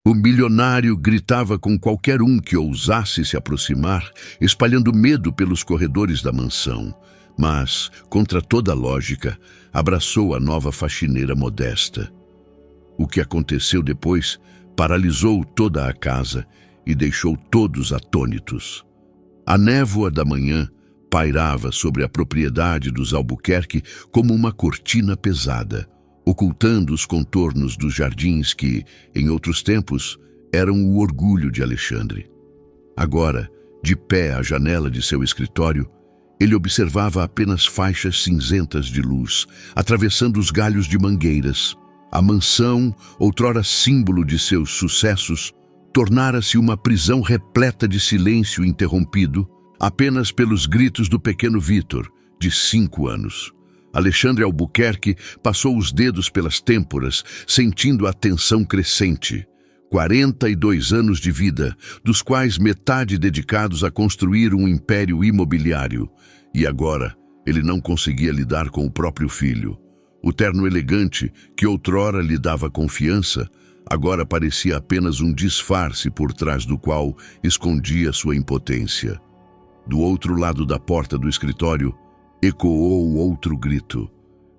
O milionário gritava com qualquer um que ousasse se aproximar, espalhando medo pelos corredores da mansão. Mas, contra toda lógica, abraçou a nova faxineira modesta. O que aconteceu depois paralisou toda a casa e deixou todos atônitos. A névoa da manhã pairava sobre a propriedade dos Albuquerque como uma cortina pesada, ocultando os contornos dos jardins que, em outros tempos, eram o orgulho de Alexandre. Agora, de pé à janela de seu escritório, ele observava apenas faixas cinzentas de luz, atravessando os galhos de mangueiras. A mansão, outrora símbolo de seus sucessos, tornara-se uma prisão repleta de silêncio interrompido, apenas pelos gritos do pequeno Vítor, de 5 anos. Alexandre Albuquerque passou os dedos pelas têmporas, sentindo a tensão crescente. 42 anos de vida, dos quais metade dedicados a construir um império imobiliário. E agora, ele não conseguia lidar com o próprio filho. O terno elegante, que outrora lhe dava confiança, agora parecia apenas um disfarce por trás do qual escondia sua impotência. Do outro lado da porta do escritório, ecoou outro grito.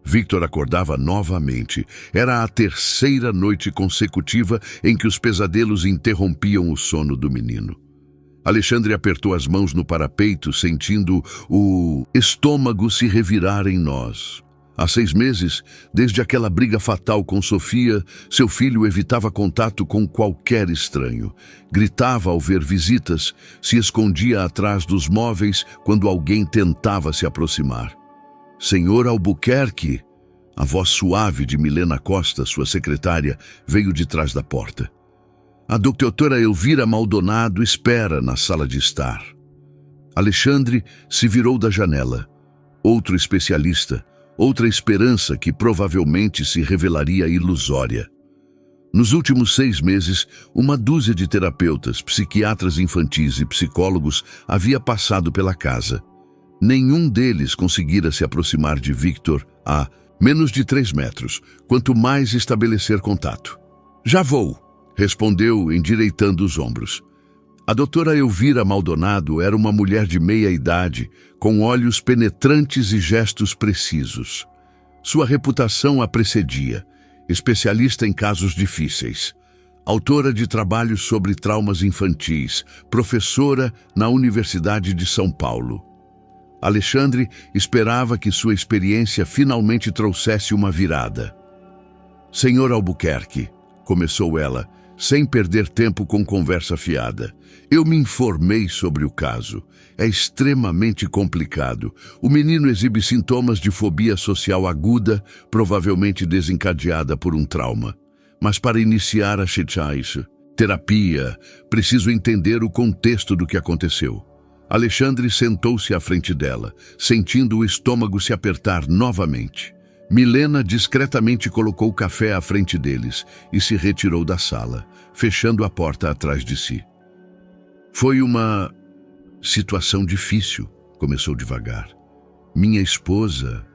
Victor acordava novamente. Era a 3ª noite consecutiva em que os pesadelos interrompiam o sono do menino. Alexandre apertou as mãos no parapeito, sentindo o estômago se revirar em nós. Há 6 meses, desde aquela briga fatal com Sofia, seu filho evitava contato com qualquer estranho. Gritava ao ver visitas, se escondia atrás dos móveis quando alguém tentava se aproximar. Senhor Albuquerque, a voz suave de Milena Costa, sua secretária, veio de trás da porta. A doutora Elvira Maldonado espera na sala de estar. Alexandre se virou da janela. Outro especialista, outra esperança que provavelmente se revelaria ilusória. Nos últimos 6 meses, uma dúzia de terapeutas, psiquiatras infantis e psicólogos havia passado pela casa. Nenhum deles conseguira se aproximar de Victor a menos de 3 metros, quanto mais estabelecer contato. Já vou, respondeu, endireitando os ombros. A doutora Elvira Maldonado era uma mulher de meia idade, com olhos penetrantes e gestos precisos. Sua reputação a precedia, especialista em casos difíceis. Autora de trabalhos sobre traumas infantis, professora na Universidade de São Paulo. Alexandre esperava que sua experiência finalmente trouxesse uma virada. Senhor Albuquerque, começou ela, sem perder tempo com conversa fiada. Eu me informei sobre o caso. É extremamente complicado. O menino exibe sintomas de fobia social aguda, provavelmente desencadeada por um trauma. Mas para iniciar a terapia, preciso entender o contexto do que aconteceu. Alexandre sentou-se à frente dela, sentindo o estômago se apertar novamente. Milena discretamente colocou o café à frente deles e se retirou da sala, fechando a porta atrás de si. Foi uma situação difícil, começou devagar. Minha esposa,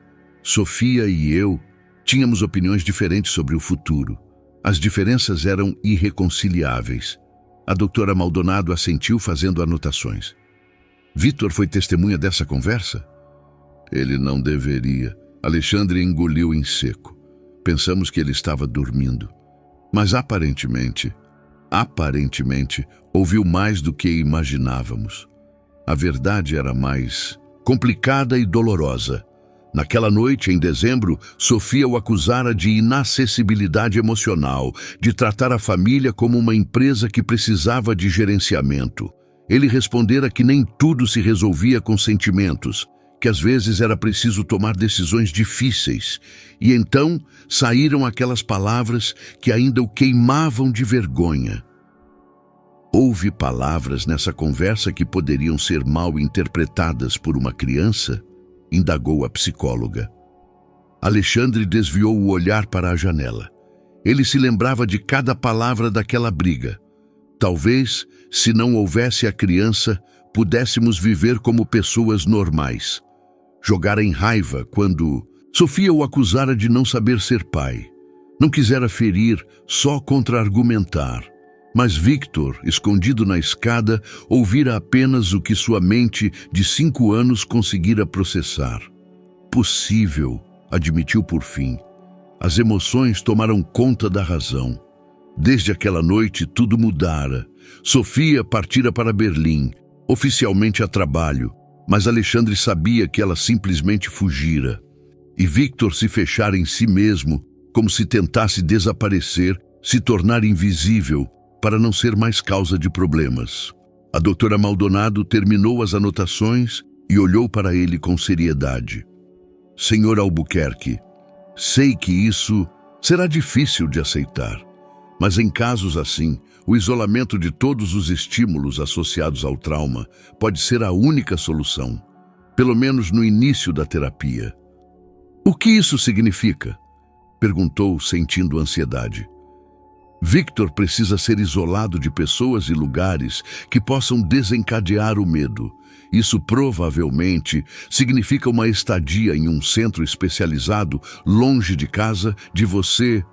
Sofia e eu tínhamos opiniões diferentes sobre o futuro. As diferenças eram irreconciliáveis. A doutora Maldonado assentiu fazendo anotações. Vítor foi testemunha dessa conversa? Ele não deveria. Alexandre engoliu em seco. Pensamos que ele estava dormindo. Mas aparentemente, ouviu mais do que imaginávamos. A verdade era mais complicada e dolorosa. Naquela noite, em dezembro, Sofia o acusara de inacessibilidade emocional, de tratar a família como uma empresa que precisava de gerenciamento. Ele respondera que nem tudo se resolvia com sentimentos, que às vezes era preciso tomar decisões difíceis, e então saíram aquelas palavras que ainda o queimavam de vergonha. Houve palavras nessa conversa que poderiam ser mal interpretadas por uma criança? Indagou a psicóloga. Alexandre desviou o olhar para a janela. Ele se lembrava de cada palavra daquela briga. Talvez, se não houvesse a criança, pudéssemos viver como pessoas normais. Jogara em raiva quando Sofia o acusara de não saber ser pai. Não quisera ferir, só contra-argumentar. Mas Victor, escondido na escada, ouvira apenas o que sua mente de 5 anos conseguira processar. Possível, admitiu por fim. As emoções tomaram conta da razão. Desde aquela noite tudo mudara. Sofia partira para Berlim, oficialmente a trabalho, mas Alexandre sabia que ela simplesmente fugira. E Victor se fechara em si mesmo, como se tentasse desaparecer, se tornar invisível, para não ser mais causa de problemas. A doutora Maldonado terminou as anotações e olhou para ele com seriedade. Senhor Albuquerque, sei que isso será difícil de aceitar, mas em casos assim, o isolamento de todos os estímulos associados ao trauma pode ser a única solução, pelo menos no início da terapia. O que isso significa? Perguntou, sentindo ansiedade. Victor precisa ser isolado de pessoas e lugares que possam desencadear o medo. Isso provavelmente significa uma estadia em um centro especializado, longe de casa, de você.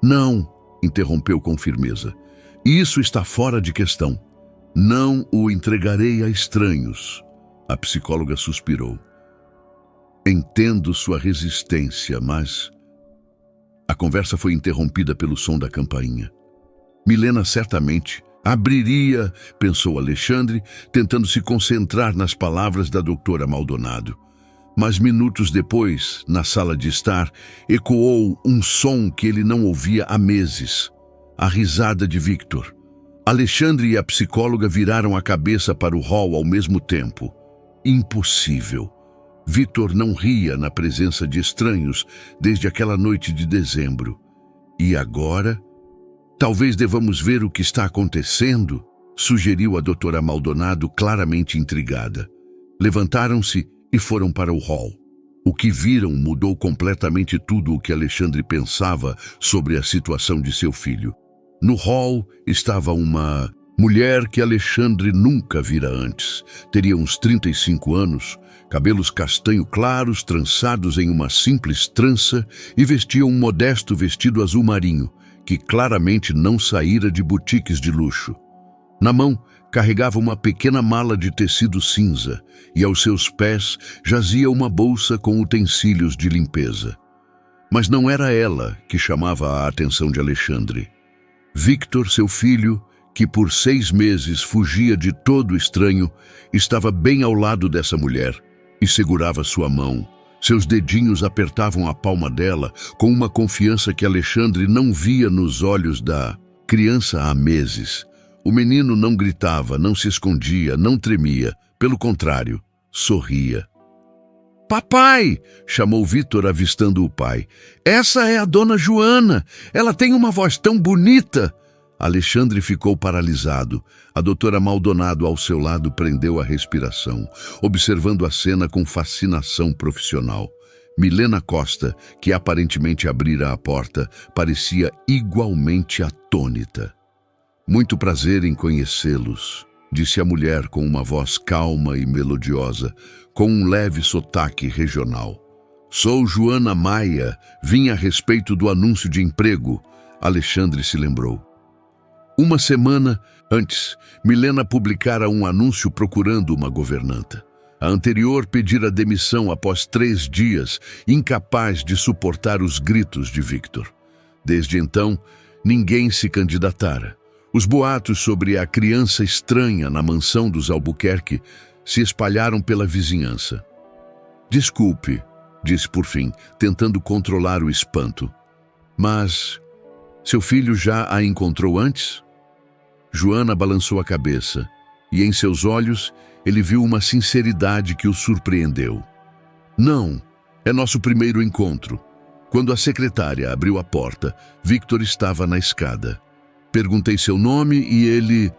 Não, interrompeu com firmeza. Isso está fora de questão. Não o entregarei a estranhos. A psicóloga suspirou. Entendo sua resistência, mas... A conversa foi interrompida pelo som da campainha. Milena certamente abriria, pensou Alexandre, tentando se concentrar nas palavras da doutora Maldonado. Mas minutos depois, na sala de estar, ecoou um som que ele não ouvia há meses. A risada de Victor. Alexandre e a psicóloga viraram a cabeça para o hall ao mesmo tempo. Impossível. Victor não ria na presença de estranhos desde aquela noite de dezembro. E agora? Talvez devamos ver o que está acontecendo, sugeriu a doutora Maldonado, claramente intrigada. Levantaram-se e foram para o hall. O que viram mudou completamente tudo o que Alexandre pensava sobre a situação de seu filho. No hall estava uma mulher que Alexandre nunca vira antes. Teria uns 35 anos, cabelos castanho claros trançados em uma simples trança e vestia um modesto vestido azul marinho, que claramente não saíra de boutiques de luxo. Na mão, carregava uma pequena mala de tecido cinza e aos seus pés jazia uma bolsa com utensílios de limpeza. Mas não era ela que chamava a atenção de Alexandre. Victor, seu filho, que por 6 meses fugia de todo estranho, estava bem ao lado dessa mulher e segurava sua mão. Seus dedinhos apertavam a palma dela com uma confiança que Alexandre não via nos olhos da criança há meses. O menino não gritava, não se escondia, não tremia. Pelo contrário, sorria. Papai! Chamou Victor avistando o pai. Essa é a dona Joana. Ela tem uma voz tão bonita. Alexandre ficou paralisado. A doutora Maldonado ao seu lado prendeu a respiração, observando a cena com fascinação profissional. Milena Costa, que aparentemente abrira a porta, parecia igualmente atônita. Muito prazer em conhecê-los, disse a mulher com uma voz calma e melodiosa, com um leve sotaque regional. Sou Joana Maia, vim a respeito do anúncio de emprego. Alexandre se lembrou. Uma semana antes, Milena publicara um anúncio procurando uma governanta. A anterior pedira demissão após 3 dias, incapaz de suportar os gritos de Victor. Desde então, ninguém se candidatara. Os boatos sobre a criança estranha na mansão dos Albuquerque se espalharam pela vizinhança. Desculpe, disse por fim, tentando controlar o espanto. Mas seu filho já a encontrou antes? Joana balançou a cabeça, e em seus olhos ele viu uma sinceridade que o surpreendeu. Não, é nosso primeiro encontro. Quando a secretária abriu a porta, Victor estava na escada. Perguntei seu nome e ele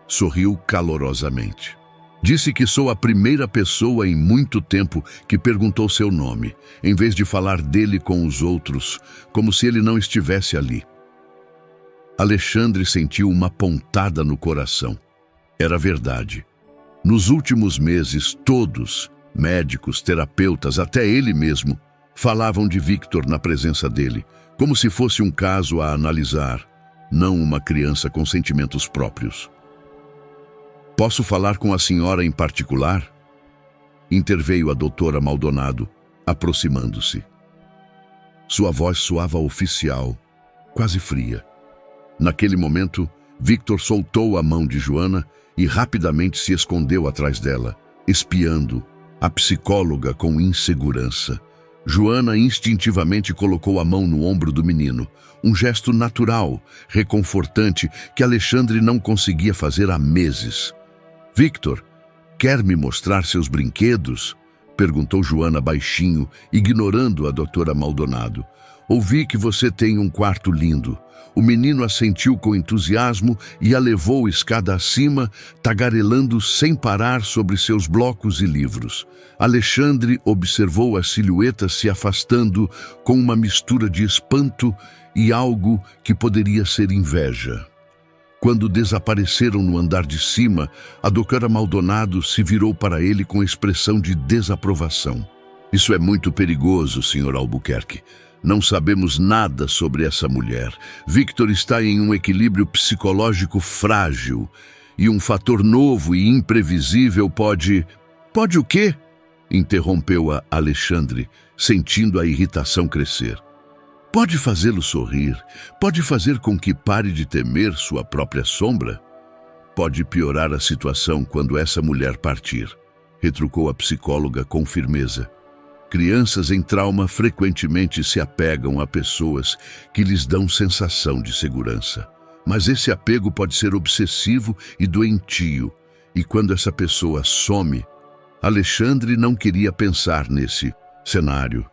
sorriu calorosamente. Disse que sou a primeira pessoa em muito tempo que perguntou seu nome, em vez de falar dele com os outros, como se ele não estivesse ali. Alexandre sentiu uma pontada no coração. Era verdade. Nos últimos meses, todos, médicos, terapeutas, até ele mesmo, falavam de Victor na presença dele, como se fosse um caso a analisar. não uma criança com sentimentos próprios. Posso falar com a senhora em particular? Interveio a doutora Maldonado, aproximando-se. Sua voz soava oficial, quase fria. Naquele momento, Victor soltou a mão de Joana e rapidamente se escondeu atrás dela, espiando a psicóloga com insegurança. Joana instintivamente colocou a mão no ombro do menino, um gesto natural, reconfortante, que Alexandre não conseguia fazer há meses. Victor, quer me mostrar seus brinquedos? Perguntou Joana baixinho, ignorando a doutora Maldonado. Ouvi que você tem um quarto lindo. O menino assentiu com entusiasmo e a levou escada acima, tagarelando sem parar sobre seus blocos e livros. Alexandre observou a silhueta se afastando com uma mistura de espanto e algo que poderia ser inveja. Quando desapareceram no andar de cima, a doutora Maldonado se virou para ele com expressão de desaprovação. Isso é muito perigoso, Sr. Albuquerque. Não sabemos nada sobre essa mulher. Victor está em um equilíbrio psicológico frágil e um fator novo e imprevisível pode... Pode o quê? Interrompeu-a Alexandre, sentindo a irritação crescer. Pode fazê-lo sorrir, pode fazer com que pare de temer sua própria sombra. Pode piorar a situação quando essa mulher partir, retrucou a psicóloga com firmeza. Crianças em trauma frequentemente se apegam a pessoas que lhes dão sensação de segurança. Mas esse apego pode ser obsessivo e doentio, e quando essa pessoa some, Alexandre não queria pensar nesse cenário.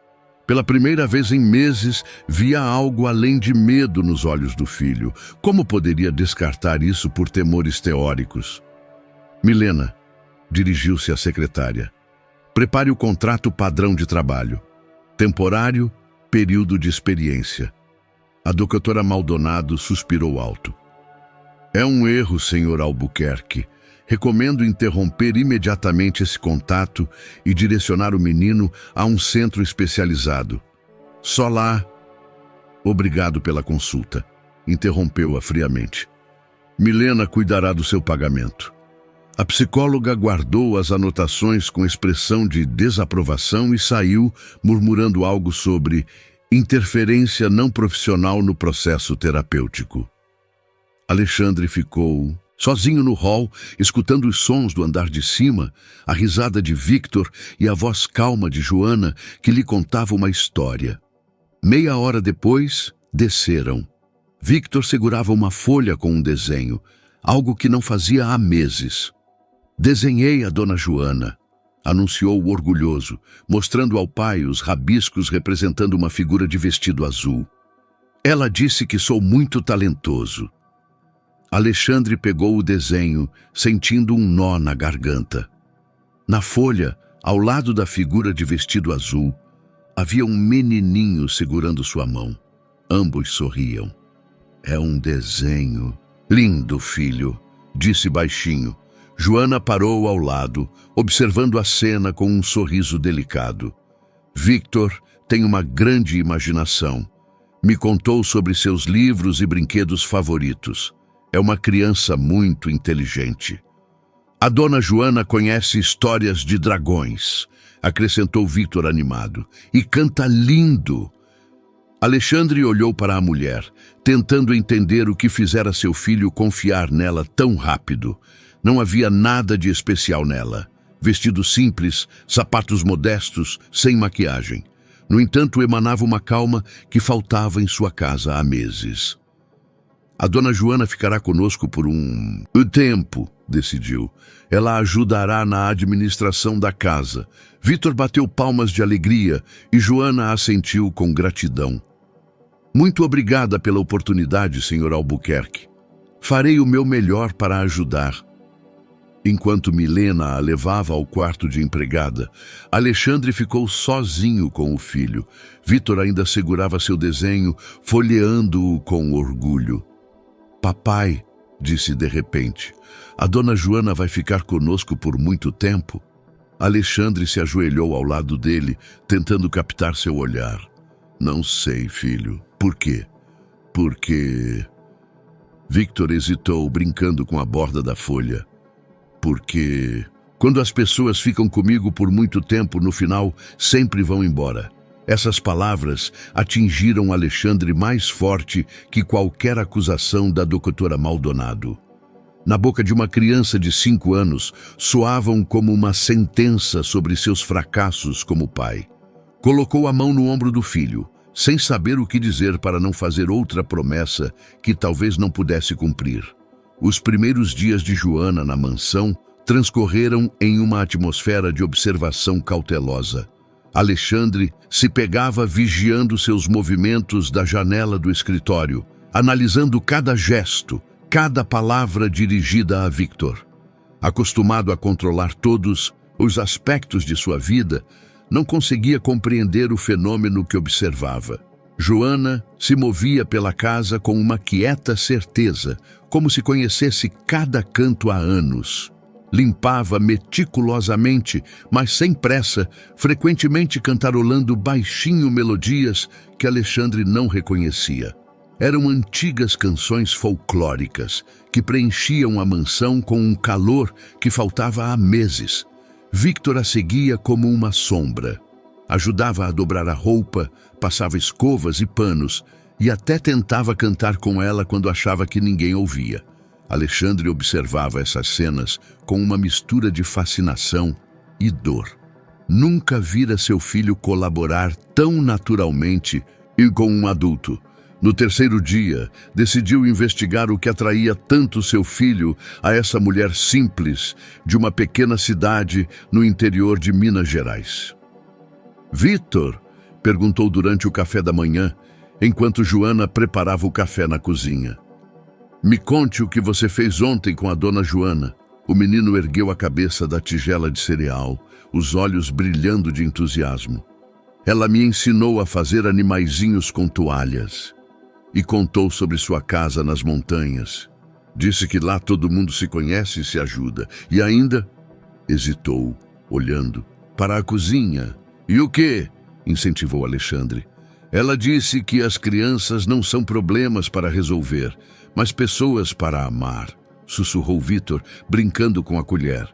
Pela primeira vez em meses, via algo além de medo nos olhos do filho. Como poderia descartar isso por temores teóricos? Milena, dirigiu-se à secretária. Prepare o contrato padrão de trabalho. Temporário, período de experiência. A doutora Maldonado suspirou alto. É um erro, Sr. Albuquerque. Recomendo interromper imediatamente esse contato e direcionar o menino a um centro especializado. Só lá... Obrigado pela consulta, interrompeu-a friamente. Milena cuidará do seu pagamento. A psicóloga guardou as anotações com expressão de desaprovação e saiu, murmurando algo sobre interferência não profissional no processo terapêutico. Alexandre ficou sozinho no hall, escutando os sons do andar de cima, a risada de Victor e a voz calma de Joana, que lhe contava uma história. Meia hora depois, desceram. Victor segurava uma folha com um desenho, algo que não fazia há meses. Desenhei a Dona Joana, anunciou o orgulhoso, mostrando ao pai os rabiscos representando uma figura de vestido azul. Ela disse que sou muito talentoso. Alexandre pegou o desenho, sentindo um nó na garganta. Na folha, ao lado da figura de vestido azul, havia um menininho segurando sua mão. Ambos sorriam. É um desenho. Lindo, filho, disse baixinho. Joana parou ao lado, observando a cena com um sorriso delicado. Victor tem uma grande imaginação. Me contou sobre seus livros e brinquedos favoritos. É uma criança muito inteligente. A Dona Joana conhece histórias de dragões, acrescentou Victor animado, e canta lindo. Alexandre olhou para a mulher, tentando entender o que fizera seu filho confiar nela tão rápido. Não havia nada de especial nela. Vestido simples, sapatos modestos, sem maquiagem. No entanto, emanava uma calma que faltava em sua casa há meses. A Dona Joana ficará conosco por um tempo, decidiu. Ela ajudará na administração da casa. Victor bateu palmas de alegria e Joana assentiu com gratidão. Muito obrigada pela oportunidade, Sr. Albuquerque. Farei o meu melhor para ajudar. Enquanto Milena a levava ao quarto de empregada, Alexandre ficou sozinho com o filho. Victor ainda segurava seu desenho, folheando-o com orgulho. Papai, disse de repente, a Dona Joana vai ficar conosco por muito tempo? Alexandre se ajoelhou ao lado dele, tentando captar seu olhar. Não sei, filho. Por quê? Porque... Victor hesitou, brincando com a borda da folha. Porque quando as pessoas ficam comigo por muito tempo, no final sempre vão embora. Essas palavras atingiram Alexandre mais forte que qualquer acusação da doutora Maldonado. Na boca de uma criança de 5 anos, soavam como uma sentença sobre seus fracassos como pai. Colocou a mão no ombro do filho, sem saber o que dizer para não fazer outra promessa que talvez não pudesse cumprir. Os primeiros dias de Joana na mansão transcorreram em uma atmosfera de observação cautelosa. Alexandre se pegava vigiando seus movimentos da janela do escritório, analisando cada gesto, cada palavra dirigida a Victor. Acostumado a controlar todos os aspectos de sua vida, não conseguia compreender o fenômeno que observava. Joana se movia pela casa com uma quieta certeza, como se conhecesse cada canto há anos. Limpava meticulosamente, mas sem pressa, frequentemente cantarolando baixinho melodias que Alexandre não reconhecia. Eram antigas canções folclóricas que preenchiam a mansão com um calor que faltava há meses. Victor a seguia como uma sombra. Ajudava a dobrar a roupa, passava escovas e panos e até tentava cantar com ela quando achava que ninguém ouvia. Alexandre observava essas cenas com uma mistura de fascinação e dor. Nunca vira seu filho colaborar tão naturalmente e com um adulto. No terceiro dia, decidiu investigar o que atraía tanto seu filho a essa mulher simples de uma pequena cidade no interior de Minas Gerais. Vitor? Perguntou durante o café da manhã, enquanto Joana preparava o café na cozinha. Me conte o que você fez ontem com a dona Joana. O menino ergueu a cabeça da tigela de cereal, os olhos brilhando de entusiasmo. Ela me ensinou a fazer animaizinhos com toalhas. E contou sobre sua casa nas montanhas. Disse que lá todo mundo se conhece e se ajuda. E ainda hesitou, olhando para a cozinha. E o quê? Incentivou Alexandre. Ela disse que as crianças não são problemas para resolver, mas pessoas para amar, sussurrou Victor, brincando com a colher.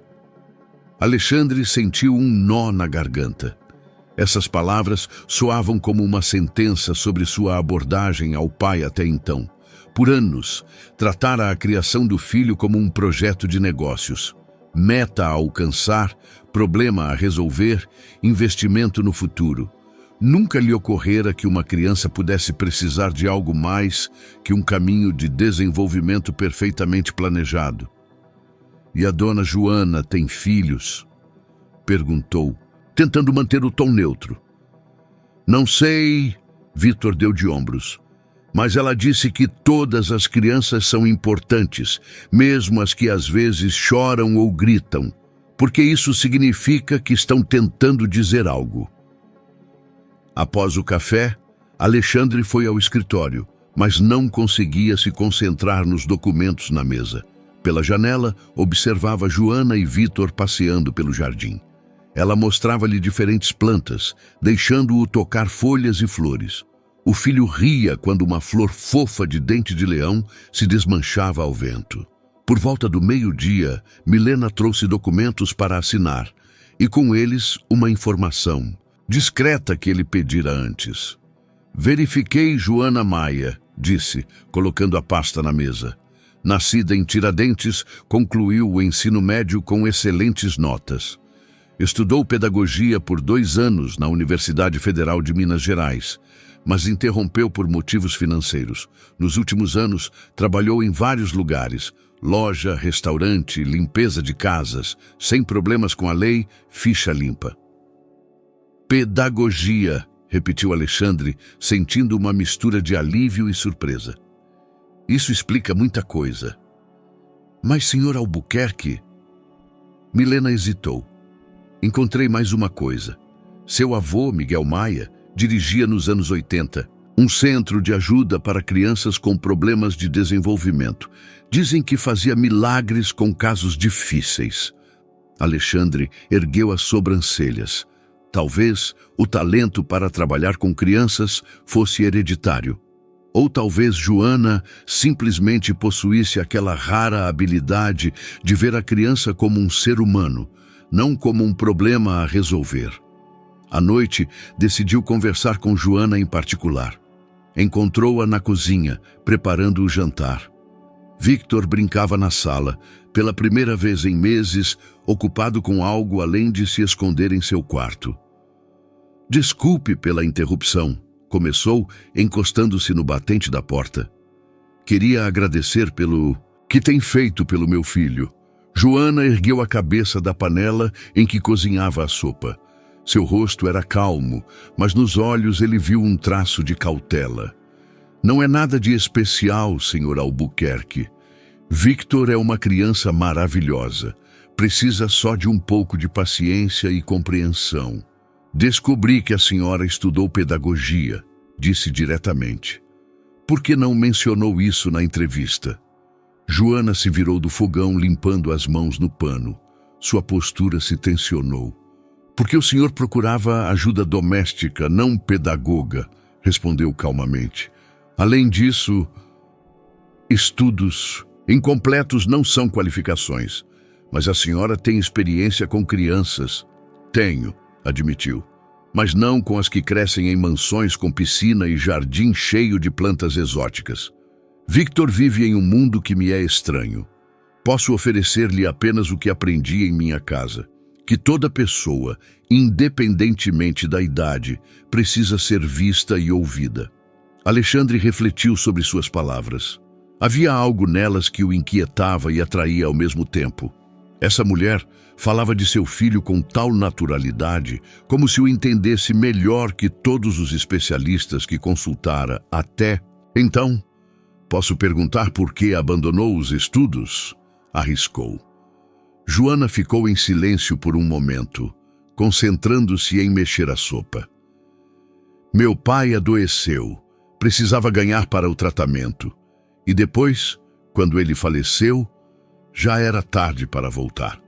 Alexandre sentiu um nó na garganta. Essas palavras soavam como uma sentença sobre sua abordagem ao pai até então. Por anos, tratara a criação do filho como um projeto de negócios. Meta a alcançar, problema a resolver, investimento no futuro. Nunca lhe ocorrera que uma criança pudesse precisar de algo mais que um caminho de desenvolvimento perfeitamente planejado. E a dona Joana tem filhos? Perguntou, tentando manter o tom neutro. Não sei, Victor deu de ombros, mas ela disse que todas as crianças são importantes, mesmo as que às vezes choram ou gritam, porque isso significa que estão tentando dizer algo. Após o café, Alexandre foi ao escritório, mas não conseguia se concentrar nos documentos na mesa. Pela janela, observava Joana e Victor passeando pelo jardim. Ela mostrava-lhe diferentes plantas, deixando-o tocar folhas e flores. O filho ria quando uma flor fofa de dente de leão se desmanchava ao vento. Por volta do meio-dia, Milena trouxe documentos para assinar, e com eles uma informação discreta que ele pedira antes. Verifiquei Joana Maia, disse, colocando a pasta na mesa. Nascida em Tiradentes, concluiu o ensino médio com excelentes notas. Estudou pedagogia por 2 anos na Universidade Federal de Minas Gerais, mas interrompeu por motivos financeiros. Nos últimos anos, trabalhou em vários lugares, loja, restaurante, limpeza de casas, sem problemas com a lei, ficha limpa. Pedagogia, repetiu Alexandre, sentindo uma mistura de alívio e surpresa. Isso explica muita coisa. Mas, senhor Albuquerque... Milena hesitou. Encontrei mais uma coisa. Seu avô, Miguel Maia, dirigia nos anos 80 um centro de ajuda para crianças com problemas de desenvolvimento. Dizem que fazia milagres com casos difíceis. Alexandre ergueu as sobrancelhas. Talvez o talento para trabalhar com crianças fosse hereditário. Ou talvez Joana simplesmente possuísse aquela rara habilidade de ver a criança como um ser humano, não como um problema a resolver. À noite, decidiu conversar com Joana em particular. Encontrou-a na cozinha, preparando o jantar. Victor brincava na sala, pela primeira vez em meses, ocupado com algo além de se esconder em seu quarto. "Desculpe pela interrupção", começou, encostando-se no batente da porta. "Queria agradecer pelo que tem feito pelo meu filho." Joana ergueu a cabeça da panela em que cozinhava a sopa. Seu rosto era calmo, mas nos olhos ele viu um traço de cautela. "Não é nada de especial, Sr. Albuquerque. Victor é uma criança maravilhosa. Precisa só de um pouco de paciência e compreensão." "Descobri que a senhora estudou pedagogia", disse diretamente. "Por que não mencionou isso na entrevista?" Joana se virou do fogão, limpando as mãos no pano. Sua postura se tensionou. "Porque o senhor procurava ajuda doméstica, não pedagoga", respondeu calmamente. "Além disso, estudos incompletos não são qualificações. Mas a senhora tem experiência com crianças." "Tenho", admitiu. "Mas não com as que crescem em mansões com piscina e jardim cheio de plantas exóticas. Victor vive em um mundo que me é estranho. Posso oferecer-lhe apenas o que aprendi em minha casa. Que toda pessoa, independentemente da idade, precisa ser vista e ouvida." Alexandre refletiu sobre suas palavras. Havia algo nelas que o inquietava e atraía ao mesmo tempo. Essa mulher falava de seu filho com tal naturalidade, como se o entendesse melhor que todos os especialistas que consultara até então. "Posso perguntar por que abandonou os estudos?" arriscou. Joana ficou em silêncio por um momento, concentrando-se em mexer a sopa. "Meu pai adoeceu. Precisava ganhar para o tratamento. E depois, quando ele faleceu, já era tarde para voltar.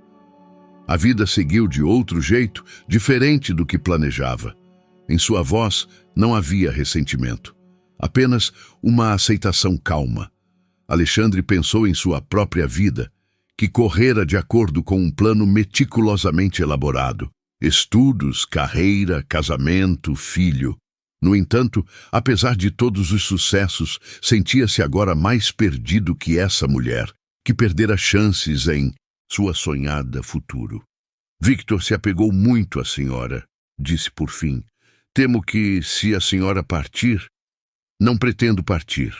A vida seguiu de outro jeito, diferente do que planejava. Em sua voz não havia ressentimento, apenas uma aceitação calma. Alexandre pensou em sua própria vida, que correra de acordo com um plano meticulosamente elaborado. Estudos, carreira, casamento, filho. No entanto, apesar de todos os sucessos, sentia-se agora mais perdido que essa mulher, que perdera chances em sua sonhada futuro. "Victor se apegou muito à senhora", disse por fim. "Temo que, se a senhora partir..." "Não pretendo partir",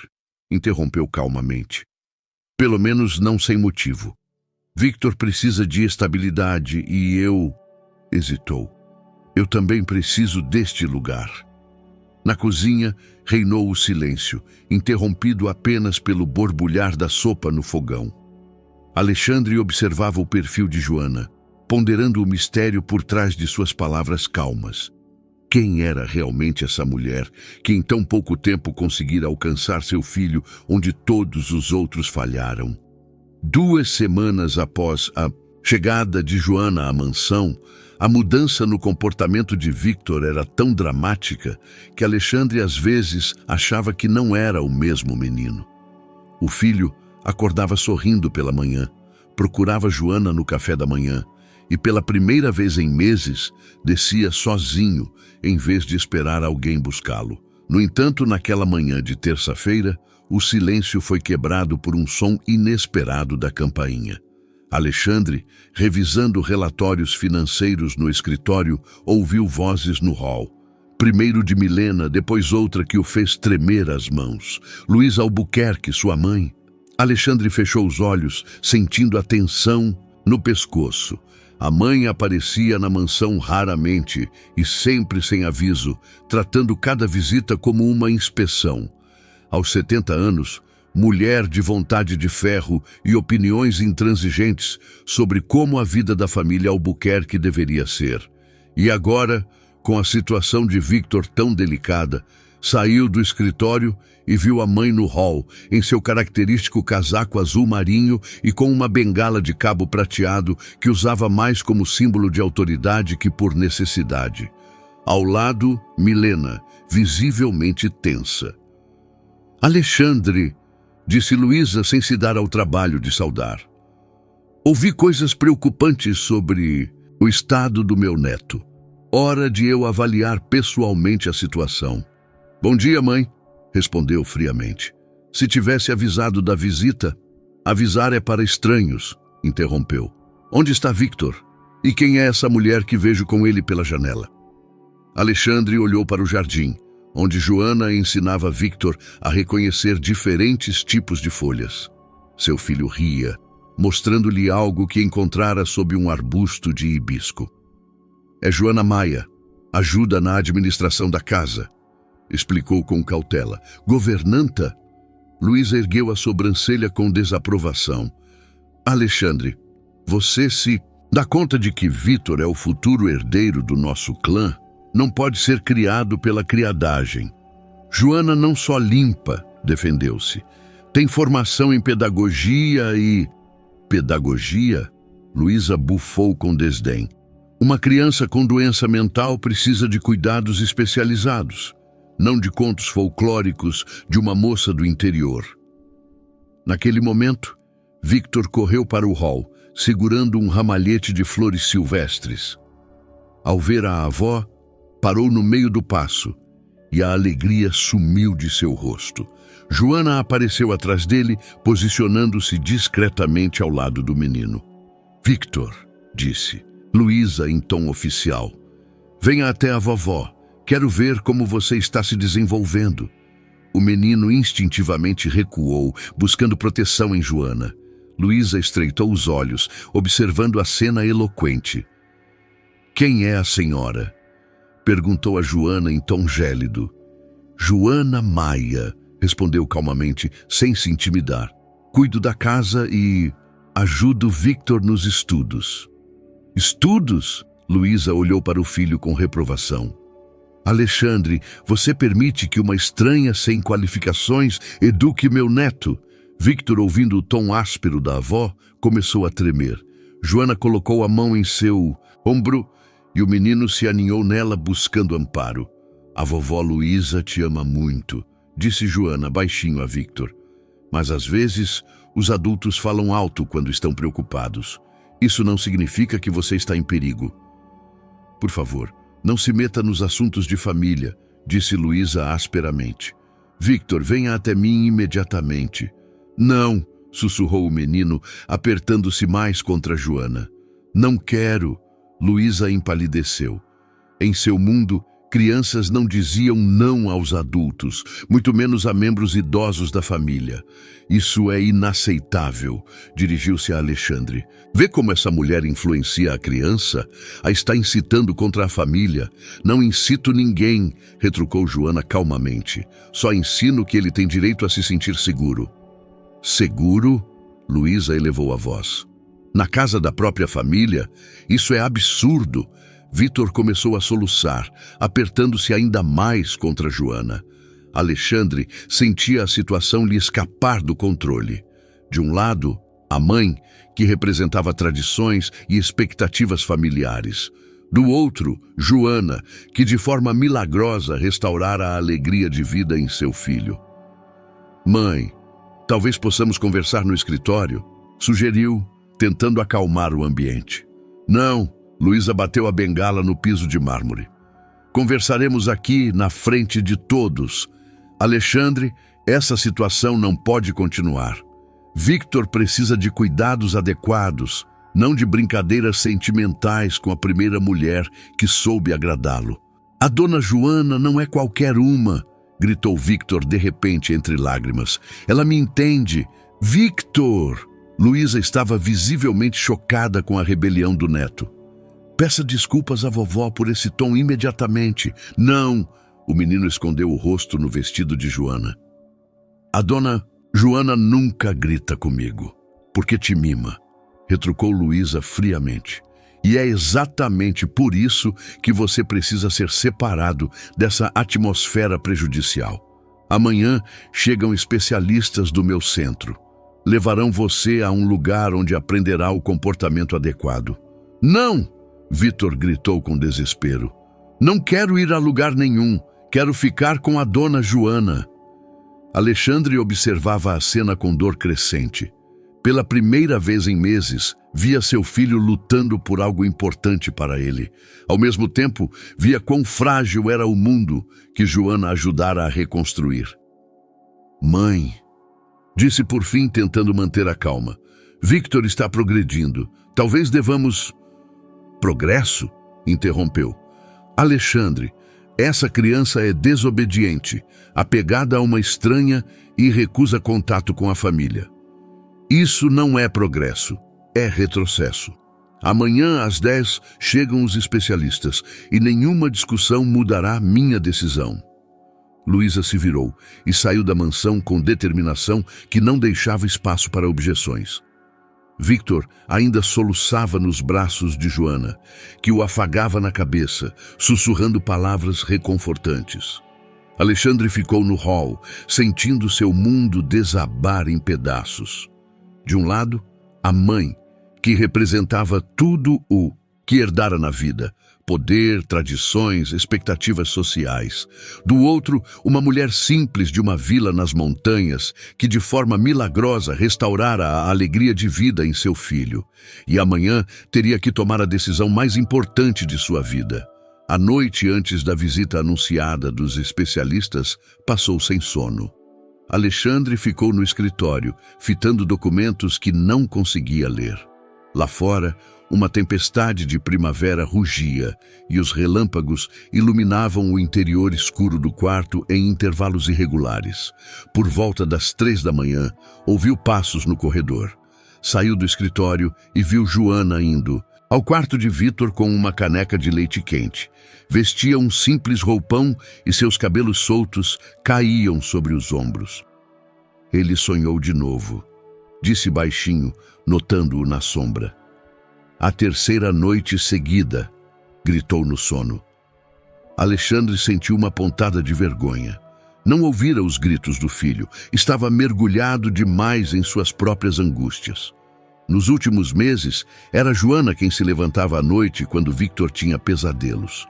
interrompeu calmamente. "Pelo menos não sem motivo. Victor precisa de estabilidade e eu..." hesitou. "Eu também preciso deste lugar." Na cozinha reinou o silêncio, interrompido apenas pelo borbulhar da sopa no fogão. Alexandre observava o perfil de Joana, ponderando o mistério por trás de suas palavras calmas. Quem era realmente essa mulher que em tão pouco tempo conseguira alcançar seu filho onde todos os outros falharam? 2 semanas após a chegada de Joana à mansão, a mudança no comportamento de Victor era tão dramática que Alexandre às vezes achava que não era o mesmo menino. O filho acordava sorrindo pela manhã, procurava Joana no café da manhã e pela primeira vez em meses descia sozinho em vez de esperar alguém buscá-lo. No entanto, naquela manhã de terça-feira, o silêncio foi quebrado por um som inesperado da campainha. Alexandre, revisando relatórios financeiros no escritório, ouviu vozes no hall. Primeiro de Milena, depois outra que o fez tremer as mãos. Luiz Albuquerque, sua mãe. Alexandre fechou os olhos, sentindo a tensão no pescoço. A mãe aparecia na mansão raramente e sempre sem aviso, tratando cada visita como uma inspeção. Aos 70 anos, mulher de vontade de ferro e opiniões intransigentes sobre como a vida da família Albuquerque deveria ser. E agora, com a situação de Victor tão delicada, saiu do escritório e viu a mãe no hall, em seu característico casaco azul marinho e com uma bengala de cabo prateado que usava mais como símbolo de autoridade que por necessidade. Ao lado, Milena, visivelmente tensa. Alexandre, disse Luísa sem se dar ao trabalho de saudar. Ouvi coisas preocupantes sobre o estado do meu neto. Hora de eu avaliar pessoalmente a situação. Bom dia, mãe, respondeu friamente. Se tivesse avisado da visita, avisar é para estranhos, interrompeu. Onde está Victor? E quem é essa mulher que vejo com ele pela janela? Alexandre olhou para o jardim, onde Joana ensinava Victor a reconhecer diferentes tipos de folhas. Seu filho ria, mostrando-lhe algo que encontrara sob um arbusto de hibisco. É Joana Maia, ajuda na administração da casa, explicou com cautela. Governanta? Luísa ergueu a sobrancelha com desaprovação. Alexandre, você se dá conta de que Victor é o futuro herdeiro do nosso clã? Não pode ser criado pela criadagem. Joana não só limpa, defendeu-se. Tem formação em pedagogia e... Pedagogia? Luísa bufou com desdém. Uma criança com doença mental precisa de cuidados especializados, não de contos folclóricos de uma moça do interior. Naquele momento, Victor correu para o hall, segurando um ramalhete de flores silvestres. Ao ver a avó, parou no meio do passo e a alegria sumiu de seu rosto. Joana apareceu atrás dele, posicionando-se discretamente ao lado do menino. Victor, disse Luísa em tom oficial. Venha até a vovó. Quero ver como você está se desenvolvendo. O menino instintivamente recuou, buscando proteção em Joana. Luísa estreitou os olhos, observando a cena eloquente. Quem é a senhora? Perguntou a Joana em tom gélido. Joana Maia, respondeu calmamente, sem se intimidar. Cuido da casa e ajudo Victor nos estudos. Estudos? Luísa olhou para o filho com reprovação. Alexandre, você permite que uma estranha sem qualificações eduque meu neto? Victor, ouvindo o tom áspero da avó, começou a tremer. Joana colocou a mão em seu ombro e o menino se aninhou nela buscando amparo. A vovó Luísa te ama muito, disse Joana baixinho a Victor. Mas às vezes os adultos falam alto quando estão preocupados. Isso não significa que você está em perigo. Por favor, não se meta nos assuntos de família, disse Luísa asperamente. Victor, venha até mim imediatamente. Não, sussurrou o menino, apertando-se mais contra Joana. Não quero. Luísa empalideceu. Em seu mundo, crianças não diziam não aos adultos, muito menos a membros idosos da família. Isso é inaceitável, dirigiu-se a Alexandre. Vê como essa mulher influencia a criança? A está incitando contra a família. Não incito ninguém, retrucou Joana calmamente. Só ensino que ele tem direito a se sentir seguro. Seguro? Luísa elevou a voz. Na casa da própria família? Isso é absurdo. Victor começou a soluçar, apertando-se ainda mais contra Joana. Alexandre sentia a situação lhe escapar do controle. De um lado, a mãe, que representava tradições e expectativas familiares. Do outro, Joana, que de forma milagrosa restaurara a alegria de vida em seu filho. Mãe, talvez possamos conversar no escritório, sugeriu, tentando acalmar o ambiente. Não, Luísa bateu a bengala no piso de mármore. Conversaremos aqui na frente de todos. Alexandre, essa situação não pode continuar. Victor precisa de cuidados adequados, não de brincadeiras sentimentais com a primeira mulher que soube agradá-lo. A dona Joana não é qualquer uma, gritou Victor de repente entre lágrimas. Ela me entende. Victor! Luísa estava visivelmente chocada com a rebelião do neto. Peça desculpas à vovó por esse tom imediatamente. Não! O menino escondeu o rosto no vestido de Joana. A dona Joana nunca grita comigo, porque te mima, retrucou Luísa friamente. E é exatamente por isso que você precisa ser separado dessa atmosfera prejudicial. Amanhã chegam especialistas do meu centro. Levarão você a um lugar onde aprenderá o comportamento adequado. Não! Victor gritou com desespero. Não quero ir a lugar nenhum. Quero ficar com a dona Joana. Alexandre observava a cena com dor crescente. Pela primeira vez em meses, via seu filho lutando por algo importante para ele. Ao mesmo tempo, via quão frágil era o mundo que Joana ajudara a reconstruir. Mãe, disse por fim, tentando manter a calma. Victor está progredindo. Talvez devamos... Progresso? Interrompeu. Alexandre, essa criança é desobediente, apegada a uma estranha e recusa contato com a família. Isso não é progresso, é retrocesso. Amanhã às 10 chegam os especialistas e nenhuma discussão mudará minha decisão. Luísa se virou e saiu da mansão com determinação que não deixava espaço para objeções. Victor ainda soluçava nos braços de Joana, que o afagava na cabeça, sussurrando palavras reconfortantes. Alexandre ficou no hall, sentindo seu mundo desabar em pedaços. De um lado, a mãe, que representava tudo o que herdara na vida, poder, tradições, expectativas sociais. Do outro, uma mulher simples de uma vila nas montanhas, que de forma milagrosa restaurara a alegria de vida em seu filho. E amanhã teria que tomar a decisão mais importante de sua vida. A noite antes da visita anunciada dos especialistas, passou sem sono. Alexandre ficou no escritório, fitando documentos que não conseguia ler. Lá fora, uma tempestade de primavera rugia e os relâmpagos iluminavam o interior escuro do quarto em intervalos irregulares. Por volta das 3 da manhã, ouviu passos no corredor. Saiu do escritório e viu Joana indo ao quarto de Victor com uma caneca de leite quente. Vestia um simples roupão e seus cabelos soltos caíam sobre os ombros. Ele sonhou de novo, disse baixinho, notando-o na sombra. A terceira noite seguida, gritou no sono. Alexandre sentiu uma pontada de vergonha. Não ouvira os gritos do filho, estava mergulhado demais em suas próprias angústias. Nos últimos meses, era Joana quem se levantava à noite quando Victor tinha pesadelos.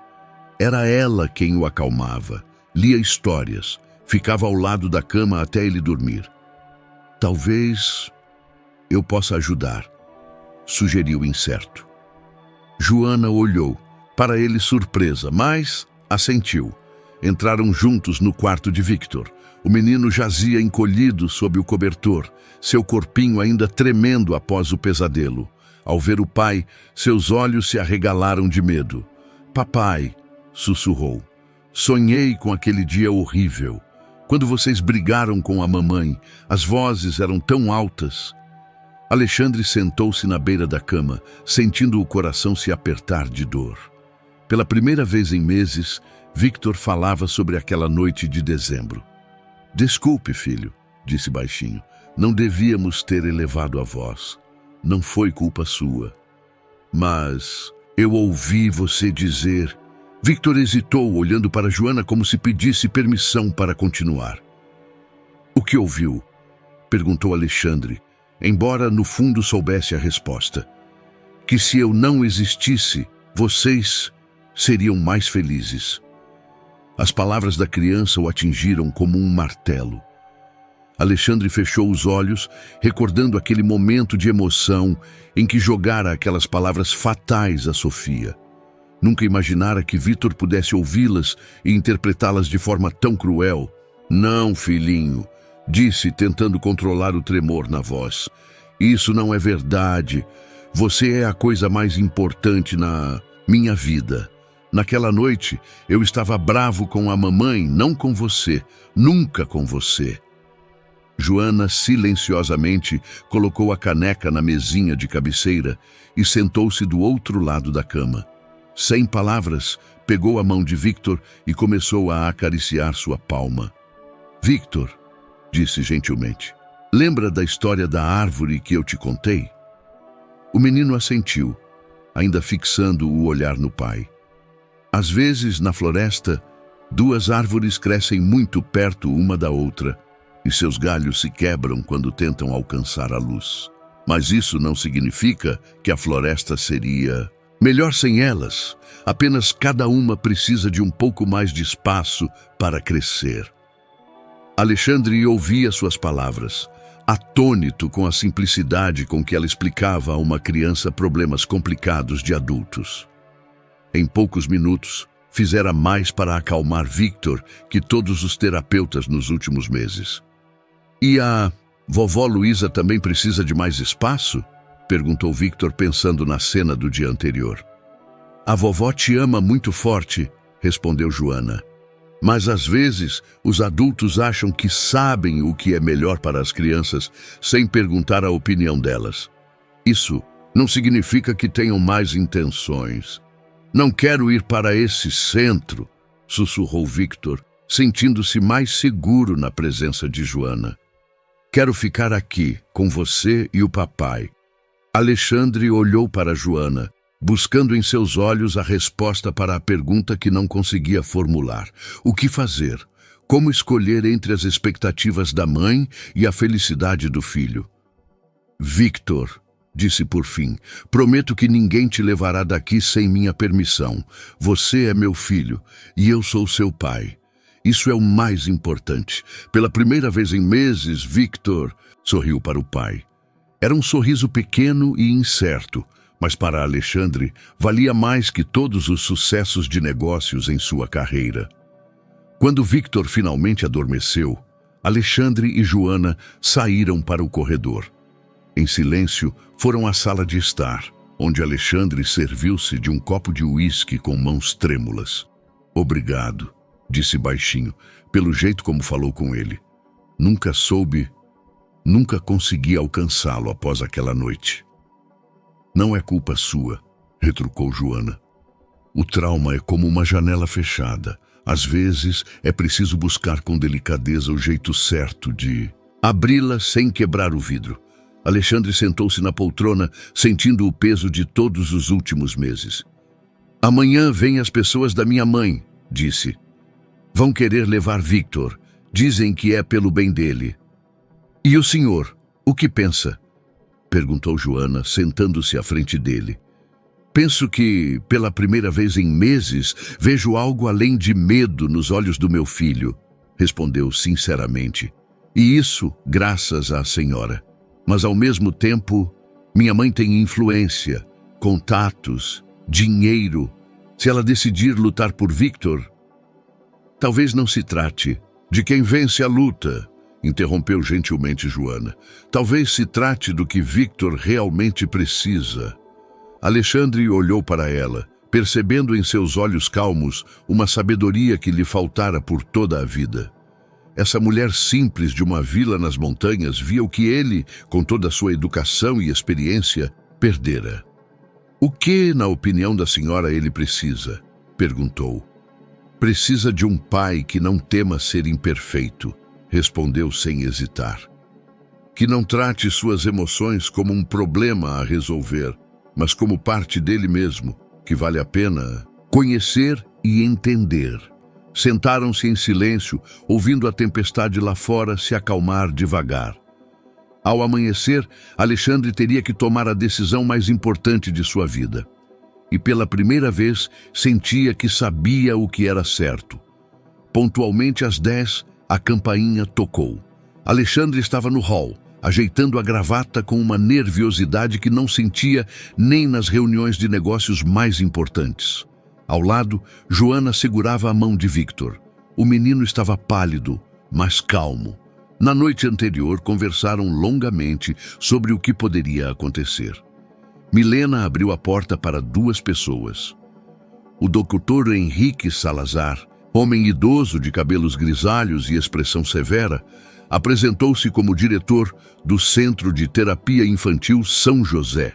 Era ela quem o acalmava, lia histórias, ficava ao lado da cama até ele dormir. Talvez eu possa ajudar, sugeriu incerto. Joana olhou, para ele surpresa, mas assentiu. Entraram juntos no quarto de Victor. O menino jazia encolhido sob o cobertor, seu corpinho ainda tremendo após o pesadelo. Ao ver o pai, seus olhos se arregalaram de medo. Papai, sussurrou, sonhei com aquele dia horrível. Quando vocês brigaram com a mamãe, as vozes eram tão altas. Alexandre sentou-se na beira da cama, sentindo o coração se apertar de dor. Pela primeira vez em meses, Victor falava sobre aquela noite de dezembro. Desculpe, filho, disse baixinho. Não devíamos ter elevado a voz. Não foi culpa sua. Mas eu ouvi você dizer... Victor hesitou, olhando para Joana como se pedisse permissão para continuar. O que ouviu? Perguntou Alexandre, embora no fundo soubesse a resposta. Que se eu não existisse, vocês seriam mais felizes. As palavras da criança o atingiram como um martelo. Alexandre fechou os olhos, recordando aquele momento de emoção em que jogara aquelas palavras fatais a Sofia. Nunca imaginara que Victor pudesse ouvi-las e interpretá-las de forma tão cruel. Não, filhinho, disse, tentando controlar o tremor na voz. Isso não é verdade. Você é a coisa mais importante na minha vida. Naquela noite, eu estava bravo com a mamãe, não com você, nunca com você. Joana silenciosamente colocou a caneca na mesinha de cabeceira e sentou-se do outro lado da cama. Sem palavras, pegou a mão de Victor e começou a acariciar sua palma. Victor, disse gentilmente, lembra da história da árvore que eu te contei? O menino assentiu, ainda fixando o olhar no pai. Às vezes, na floresta, duas árvores crescem muito perto uma da outra e seus galhos se quebram quando tentam alcançar a luz. Mas isso não significa que a floresta seria melhor sem elas. Apenas cada uma precisa de um pouco mais de espaço para crescer. Alexandre ouvia suas palavras, atônito com a simplicidade com que ela explicava a uma criança problemas complicados de adultos. Em poucos minutos, fizera mais para acalmar Victor que todos os terapeutas nos últimos meses. E a vovó Luísa também precisa de mais espaço? Perguntou Victor pensando na cena do dia anterior. A vovó te ama muito forte, respondeu Joana. Mas às vezes os adultos acham que sabem o que é melhor para as crianças sem perguntar a opinião delas. Isso não significa que tenham más intenções. Não quero ir para esse centro, sussurrou Victor, sentindo-se mais seguro na presença de Joana. Quero ficar aqui, com você e o papai. Alexandre olhou para Joana, buscando em seus olhos a resposta para a pergunta que não conseguia formular. O que fazer? Como escolher entre as expectativas da mãe e a felicidade do filho? Victor, disse por fim, prometo que ninguém te levará daqui sem minha permissão. Você é meu filho e eu sou seu pai. Isso é o mais importante. Pela primeira vez em meses, Victor sorriu para o pai. Era um sorriso pequeno e incerto, mas para Alexandre valia mais que todos os sucessos de negócios em sua carreira. Quando Victor finalmente adormeceu, Alexandre e Joana saíram para o corredor. Em silêncio, foram à sala de estar, onde Alexandre serviu-se de um copo de uísque com mãos trêmulas. Obrigado, disse baixinho, pelo jeito como falou com ele. Nunca consegui alcançá-lo após aquela noite. Não é culpa sua, retrucou Joana. O trauma é como uma janela fechada. Às vezes, é preciso buscar com delicadeza o jeito certo de abri-la sem quebrar o vidro. Alexandre sentou-se na poltrona, sentindo o peso de todos os últimos meses. Amanhã vêm as pessoas da minha mãe, disse. Vão querer levar Victor. Dizem que é pelo bem dele. E o senhor, o que pensa? Perguntou Joana, sentando-se à frente dele. Penso que, pela primeira vez em meses, vejo algo além de medo nos olhos do meu filho, respondeu sinceramente. E isso, graças à senhora. Mas, ao mesmo tempo, minha mãe tem influência, contatos, dinheiro. Se ela decidir lutar por Victor, talvez não se trate de quem vence a luta, interrompeu gentilmente Joana. Talvez se trate do que Victor realmente precisa. Alexandre olhou para ela, percebendo em seus olhos calmos uma sabedoria que lhe faltara por toda a vida. Essa mulher simples de uma vila nas montanhas via o que ele, com toda a sua educação e experiência, perdera. O que, na opinião da senhora, ele precisa? Perguntou. Precisa de um pai que não tema ser imperfeito, respondeu sem hesitar. Que não trate suas emoções como um problema a resolver, mas como parte dele mesmo, que vale a pena conhecer e entender. Sentaram-se em silêncio, ouvindo a tempestade lá fora se acalmar devagar. Ao amanhecer, Alexandre teria que tomar a decisão mais importante de sua vida. E pela primeira vez sentia que sabia o que era certo. Pontualmente às 10, a campainha tocou. Alexandre estava no hall, ajeitando a gravata com uma nerviosidade que não sentia nem nas reuniões de negócios mais importantes. Ao lado, Joana segurava a mão de Victor. O menino estava pálido, mas calmo. Na noite anterior, conversaram longamente sobre o que poderia acontecer. Milena abriu a porta para 2 pessoas. O doutor Henrique Salazar, homem idoso de cabelos grisalhos e expressão severa, apresentou-se como diretor do Centro de Terapia Infantil São José.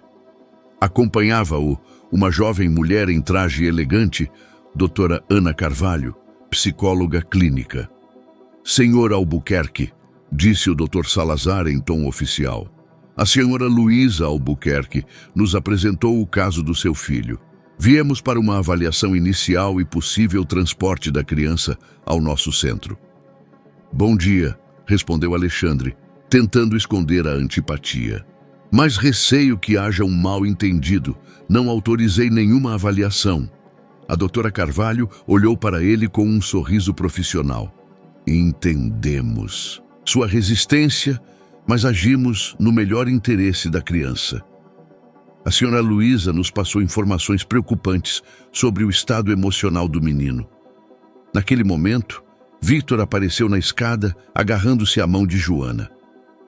Acompanhava-o uma jovem mulher em traje elegante, doutora Ana Carvalho, psicóloga clínica. Senhor Albuquerque, disse o doutor Salazar em tom oficial. A senhora Luísa Albuquerque nos apresentou o caso do seu filho. Viemos para uma avaliação inicial e possível transporte da criança ao nosso centro. Bom dia, respondeu Alexandre, tentando esconder a antipatia. Mas receio que haja um mal-entendido. Não autorizei nenhuma avaliação. A doutora Carvalho olhou para ele com um sorriso profissional. Entendemos sua resistência, mas agimos no melhor interesse da criança. A senhora Luísa nos passou informações preocupantes sobre o estado emocional do menino. Naquele momento, Victor apareceu na escada, agarrando-se à mão de Joana.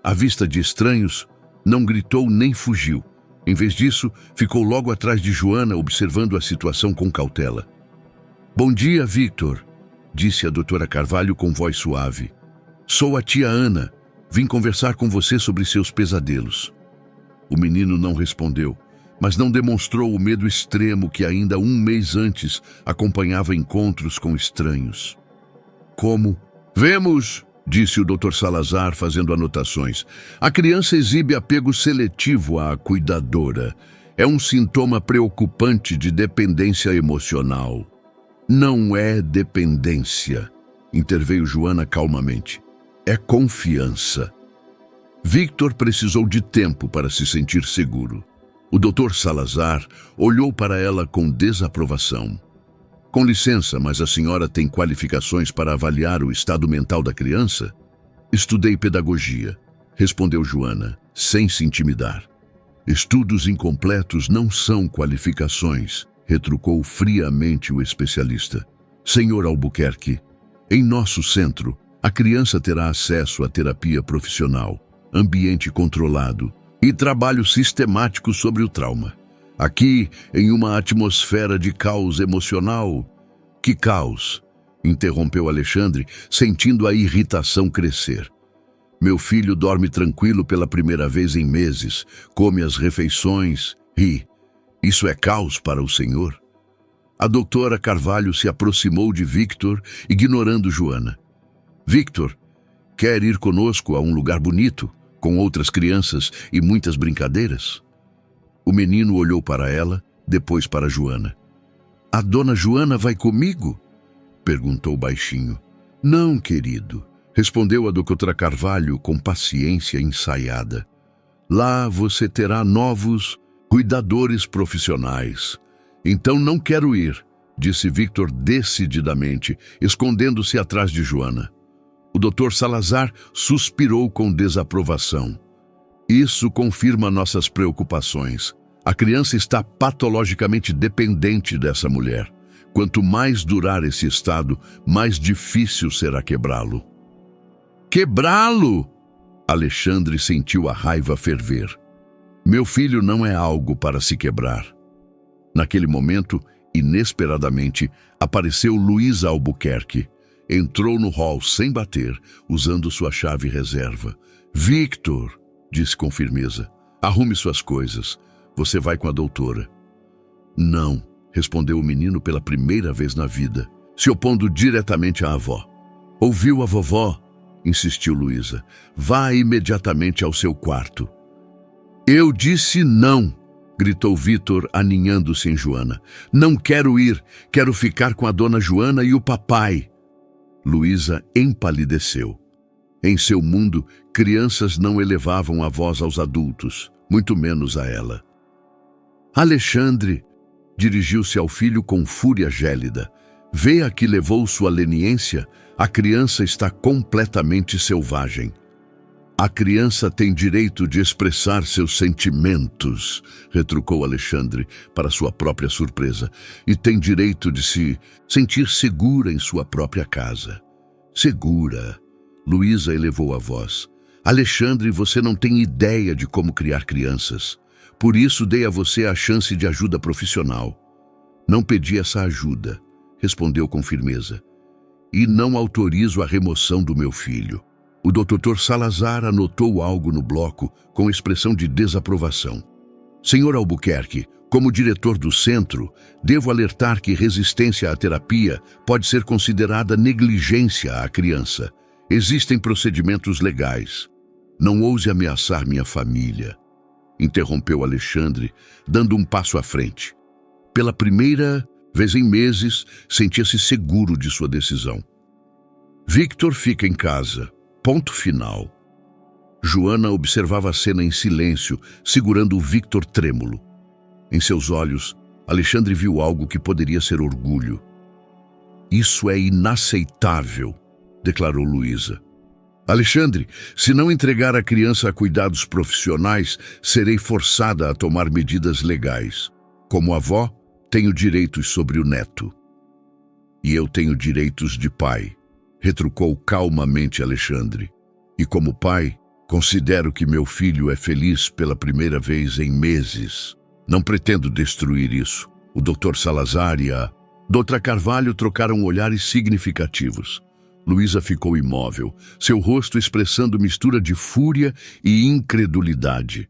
À vista de estranhos, não gritou nem fugiu. Em vez disso, ficou logo atrás de Joana, observando a situação com cautela. "Bom dia, Victor", disse a doutora Carvalho com voz suave. "Sou a tia Ana. Vim conversar com você sobre seus pesadelos." O menino não respondeu, mas não demonstrou o medo extremo que ainda um mês antes acompanhava encontros com estranhos. "Como?" "Vemos", disse o Dr. Salazar, fazendo anotações. "A criança exibe apego seletivo à cuidadora. É um sintoma preocupante de dependência emocional." "Não é dependência", interveio Joana calmamente. "É confiança." Victor precisou de tempo para se sentir seguro. O Dr. Salazar olhou para ela com desaprovação. "Com licença, mas a senhora tem qualificações para avaliar o estado mental da criança?" "Estudei pedagogia", respondeu Joana, sem se intimidar. "Estudos incompletos não são qualificações", retrucou friamente o especialista. "Senhor Albuquerque, em nosso centro, a criança terá acesso à terapia profissional, ambiente controlado e trabalho sistemático sobre o trauma. Aqui, em uma atmosfera de caos emocional..." "Que caos?", interrompeu Alexandre, sentindo a irritação crescer. "Meu filho dorme tranquilo pela primeira vez em meses, come as refeições, ri. Isso é caos para o senhor?" A doutora Carvalho se aproximou de Victor, ignorando Joana. "Victor, quer ir conosco a um lugar bonito, com outras crianças e muitas brincadeiras?" O menino olhou para ela, depois para Joana. "A dona Joana vai comigo?", perguntou baixinho. "Não, querido", respondeu a doutora Carvalho com paciência ensaiada. "Lá você terá novos cuidadores profissionais. Então não quero ir", disse Victor decididamente, escondendo-se atrás de Joana. O Dr. Salazar suspirou com desaprovação. "Isso confirma nossas preocupações. A criança está patologicamente dependente dessa mulher. Quanto mais durar esse estado, mais difícil será quebrá-lo." "Quebrá-lo?", Alexandre sentiu a raiva ferver. "Meu filho não é algo para se quebrar." Naquele momento, inesperadamente, apareceu Luísa Albuquerque. Entrou no hall sem bater, usando sua chave reserva. "Victor", disse com firmeza, "arrume suas coisas. Você vai com a doutora." "Não", respondeu o menino pela primeira vez na vida, se opondo diretamente à avó. "Ouviu a vovó?", insistiu Luísa. "Vá imediatamente ao seu quarto." "Eu disse não", gritou Victor, aninhando-se em Joana. "Não quero ir, quero ficar com a dona Joana e o papai." Luísa empalideceu. Em seu mundo, crianças não elevavam a voz aos adultos, muito menos a ela. "Alexandre", dirigiu-se ao filho com fúria gélida, "vê a que levou sua leniência? A criança está completamente selvagem." "A criança tem direito de expressar seus sentimentos", retrucou Alexandre, para sua própria surpresa, "e tem direito de se sentir segura em sua própria casa." "Segura", Luísa elevou a voz. "Alexandre, você não tem ideia de como criar crianças. Por isso dei a você a chance de ajuda profissional." "Não pedi essa ajuda", respondeu com firmeza. "E não autorizo a remoção do meu filho." O Dr. Salazar anotou algo no bloco com expressão de desaprovação. "Senhor Albuquerque, como diretor do centro, devo alertar que resistência à terapia pode ser considerada negligência à criança. Existem procedimentos legais." "Não ouse ameaçar minha família", interrompeu Alexandre, dando um passo à frente. Pela primeira vez em meses, sentia-se seguro de sua decisão. "Victor fica em casa. Ponto final." Joana observava a cena em silêncio, segurando o Victor trêmulo. Em seus olhos, Alexandre viu algo que poderia ser orgulho. "Isso é inaceitável", declarou Luísa. Alexandre, se não entregar a criança a cuidados profissionais, serei forçada a tomar medidas legais. Como avó, tenho direitos sobre o neto. E eu tenho direitos de pai, retrucou calmamente Alexandre. E como pai, considero que meu filho é feliz pela primeira vez em meses. Não pretendo destruir isso. O Dr. Salazar e a Doutora Carvalho trocaram olhares significativos. Luísa ficou imóvel, seu rosto expressando mistura de fúria e incredulidade.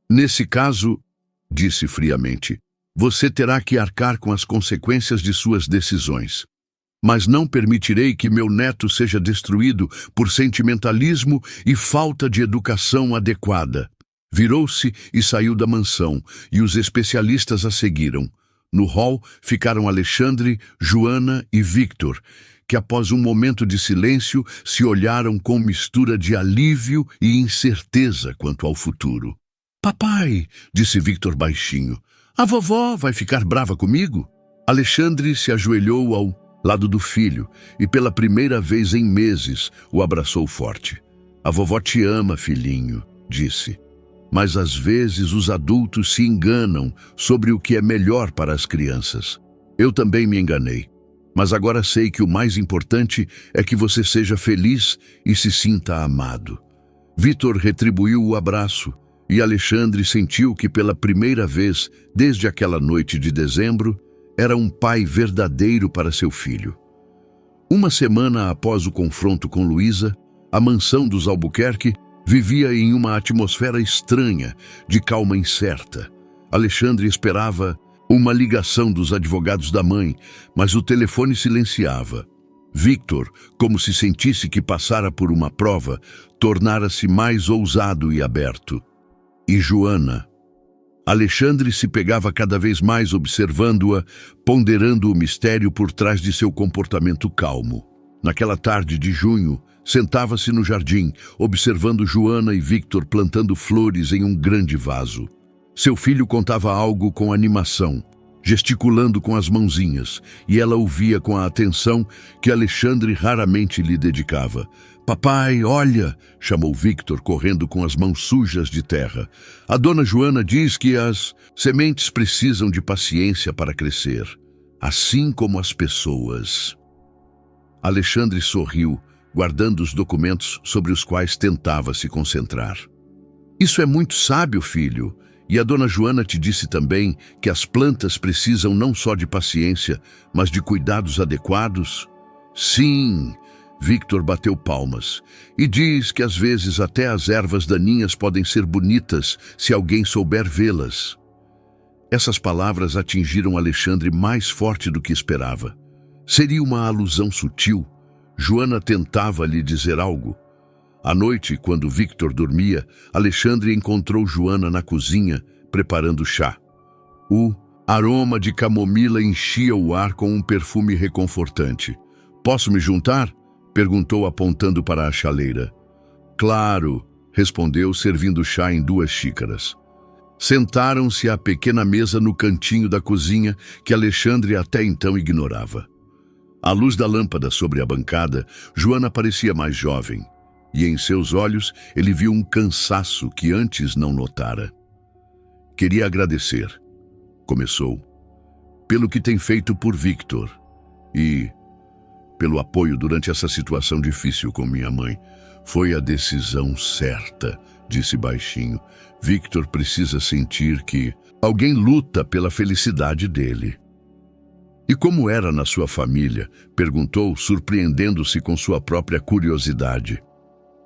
Nesse caso, disse friamente, você terá que arcar com as consequências de suas decisões. Mas não permitirei que meu neto seja destruído por sentimentalismo e falta de educação adequada. Virou-se e saiu da mansão, e os especialistas a seguiram. No hall ficaram Alexandre, Joana e Victor, que após um momento de silêncio se olharam com mistura de alívio e incerteza quanto ao futuro. Papai, disse Victor baixinho, a vovó vai ficar brava comigo? Alexandre se ajoelhou ao lado do filho e pela primeira vez em meses o abraçou forte. A vovó te ama, filhinho, disse. Mas às vezes os adultos se enganam sobre o que é melhor para as crianças. Eu também me enganei. Mas agora sei que o mais importante é que você seja feliz e se sinta amado. Victor retribuiu o abraço e Alexandre sentiu que pela primeira vez, desde aquela noite de dezembro, era um pai verdadeiro para seu filho. Uma semana após o confronto com Luísa, a mansão dos Albuquerque vivia em uma atmosfera estranha, de calma incerta. Alexandre esperava uma ligação dos advogados da mãe, mas o telefone silenciava. Victor, como se sentisse que passara por uma prova, tornara-se mais ousado e aberto. E Joana? Alexandre se pegava cada vez mais observando-a, ponderando o mistério por trás de seu comportamento calmo. Naquela tarde de junho, sentava-se no jardim, observando Joana e Victor plantando flores em um grande vaso. Seu filho contava algo com animação, gesticulando com as mãozinhas, e ela ouvia com a atenção que Alexandre raramente lhe dedicava. Papai, olha, chamou Victor, correndo com as mãos sujas de terra. A dona Joana diz que as sementes precisam de paciência para crescer, assim como as pessoas. Alexandre sorriu, guardando os documentos sobre os quais tentava se concentrar. Isso é muito sábio, filho. E a dona Joana te disse também que as plantas precisam não só de paciência, mas de cuidados adequados? Sim, Victor bateu palmas. E diz que às vezes até as ervas daninhas podem ser bonitas se alguém souber vê-las. Essas palavras atingiram Alexandre mais forte do que esperava. Seria uma alusão sutil? Joana tentava lhe dizer algo. À noite, quando Victor dormia, Alexandre encontrou Joana na cozinha, preparando chá. O aroma de camomila enchia o ar com um perfume reconfortante. Posso me juntar? Perguntou apontando para a chaleira. Claro, respondeu, servindo chá em 2 xícaras. Sentaram-se à pequena mesa no cantinho da cozinha que Alexandre até então ignorava. À luz da lâmpada sobre a bancada, Joana parecia mais jovem. E em seus olhos ele viu um cansaço que antes não notara. Queria agradecer, começou, pelo que tem feito por Victor e pelo apoio durante essa situação difícil com minha mãe. Foi a decisão certa, disse baixinho. Victor precisa sentir que alguém luta pela felicidade dele. E como era na sua família? Perguntou, surpreendendo-se com sua própria curiosidade.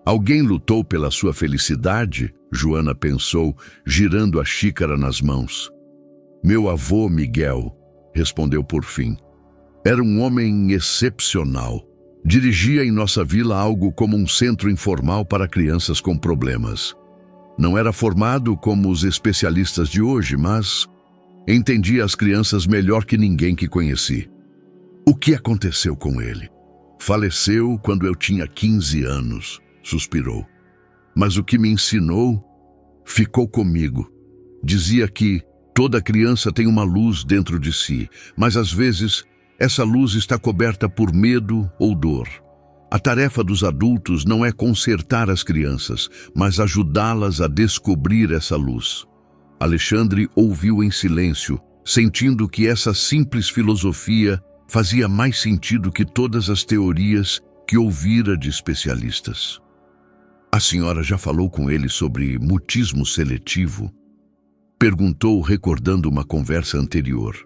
Alguém lutou pela sua felicidade? Joana pensou, girando a xícara nas mãos. Meu avô Miguel, respondeu por fim. Era um homem excepcional. Dirigia em nossa vila algo como um centro informal para crianças com problemas. Não era formado como os especialistas de hoje, mas entendia as crianças melhor que ninguém que conheci. O que aconteceu com ele? Faleceu quando eu tinha 15 anos. Suspirou. Mas o que me ensinou ficou comigo. Dizia que toda criança tem uma luz dentro de si, mas às vezes essa luz está coberta por medo ou dor. A tarefa dos adultos não é consertar as crianças, mas ajudá-las a descobrir essa luz. Alexandre ouviu em silêncio, sentindo que essa simples filosofia fazia mais sentido que todas as teorias que ouvira de especialistas. A senhora já falou com ele sobre mutismo seletivo? Perguntou, recordando uma conversa anterior.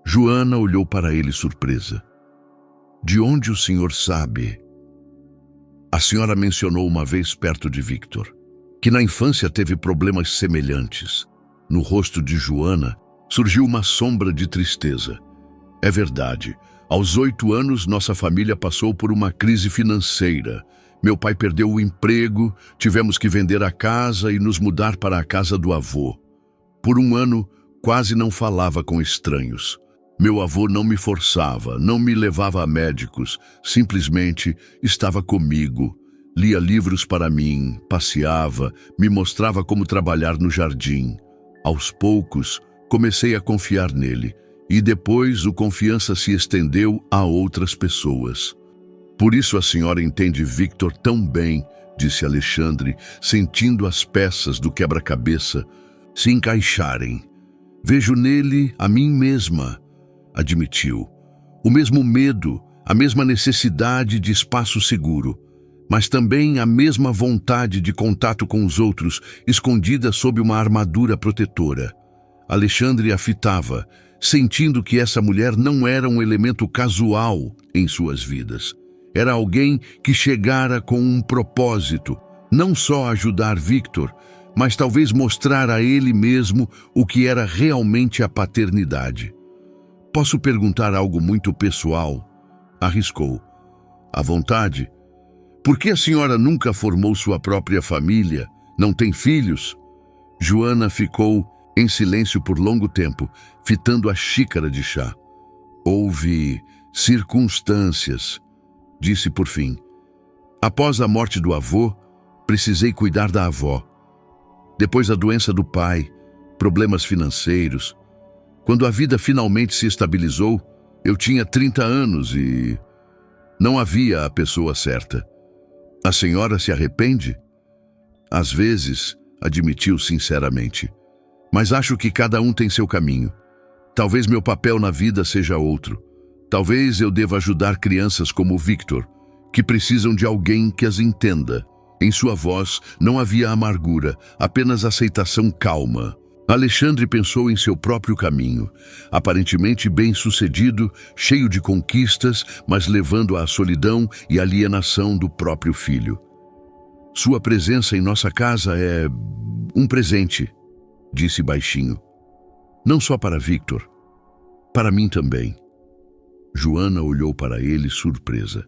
Joana olhou para ele surpresa. De onde o senhor sabe? A senhora mencionou uma vez perto de Victor, que na infância teve problemas semelhantes. No rosto de Joana surgiu uma sombra de tristeza. É verdade, aos 8 anos nossa família passou por uma crise financeira. Meu pai perdeu o emprego, tivemos que vender a casa e nos mudar para a casa do avô. Por um ano, quase não falava com estranhos. Meu avô não me forçava, não me levava a médicos, simplesmente estava comigo. Lia livros para mim, passeava, me mostrava como trabalhar no jardim. Aos poucos, comecei a confiar nele, e depois a confiança se estendeu a outras pessoas. Por isso a senhora entende Victor tão bem, disse Alexandre, sentindo as peças do quebra-cabeça se encaixarem. Vejo nele a mim mesma, admitiu. O mesmo medo, a mesma necessidade de espaço seguro, mas também a mesma vontade de contato com os outros, escondida sob uma armadura protetora. Alexandre a fitava, sentindo que essa mulher não era um elemento casual em suas vidas. Era alguém que chegara com um propósito, não só ajudar Victor, mas talvez mostrar a ele mesmo o que era realmente a paternidade. Posso perguntar algo muito pessoal? Arriscou. À vontade. Por que a senhora nunca formou sua própria família? Não tem filhos? Joana ficou em silêncio por longo tempo, fitando a xícara de chá. Houve circunstâncias, disse por fim. Após a morte do avô, precisei cuidar da avó. Depois a doença do pai, problemas financeiros. Quando a vida finalmente se estabilizou, eu tinha 30 anos e não havia a pessoa certa. A senhora se arrepende? Às vezes, admitiu sinceramente. Mas acho que cada um tem seu caminho. Talvez meu papel na vida seja outro. Talvez eu deva ajudar crianças como o Victor, que precisam de alguém que as entenda. Em sua voz não havia amargura, apenas aceitação calma. Alexandre pensou em seu próprio caminho, aparentemente bem-sucedido, cheio de conquistas, mas levando à solidão e alienação do próprio filho. Sua presença em nossa casa é um presente, disse baixinho. Não só para Victor, para mim também. Joana olhou para ele surpresa.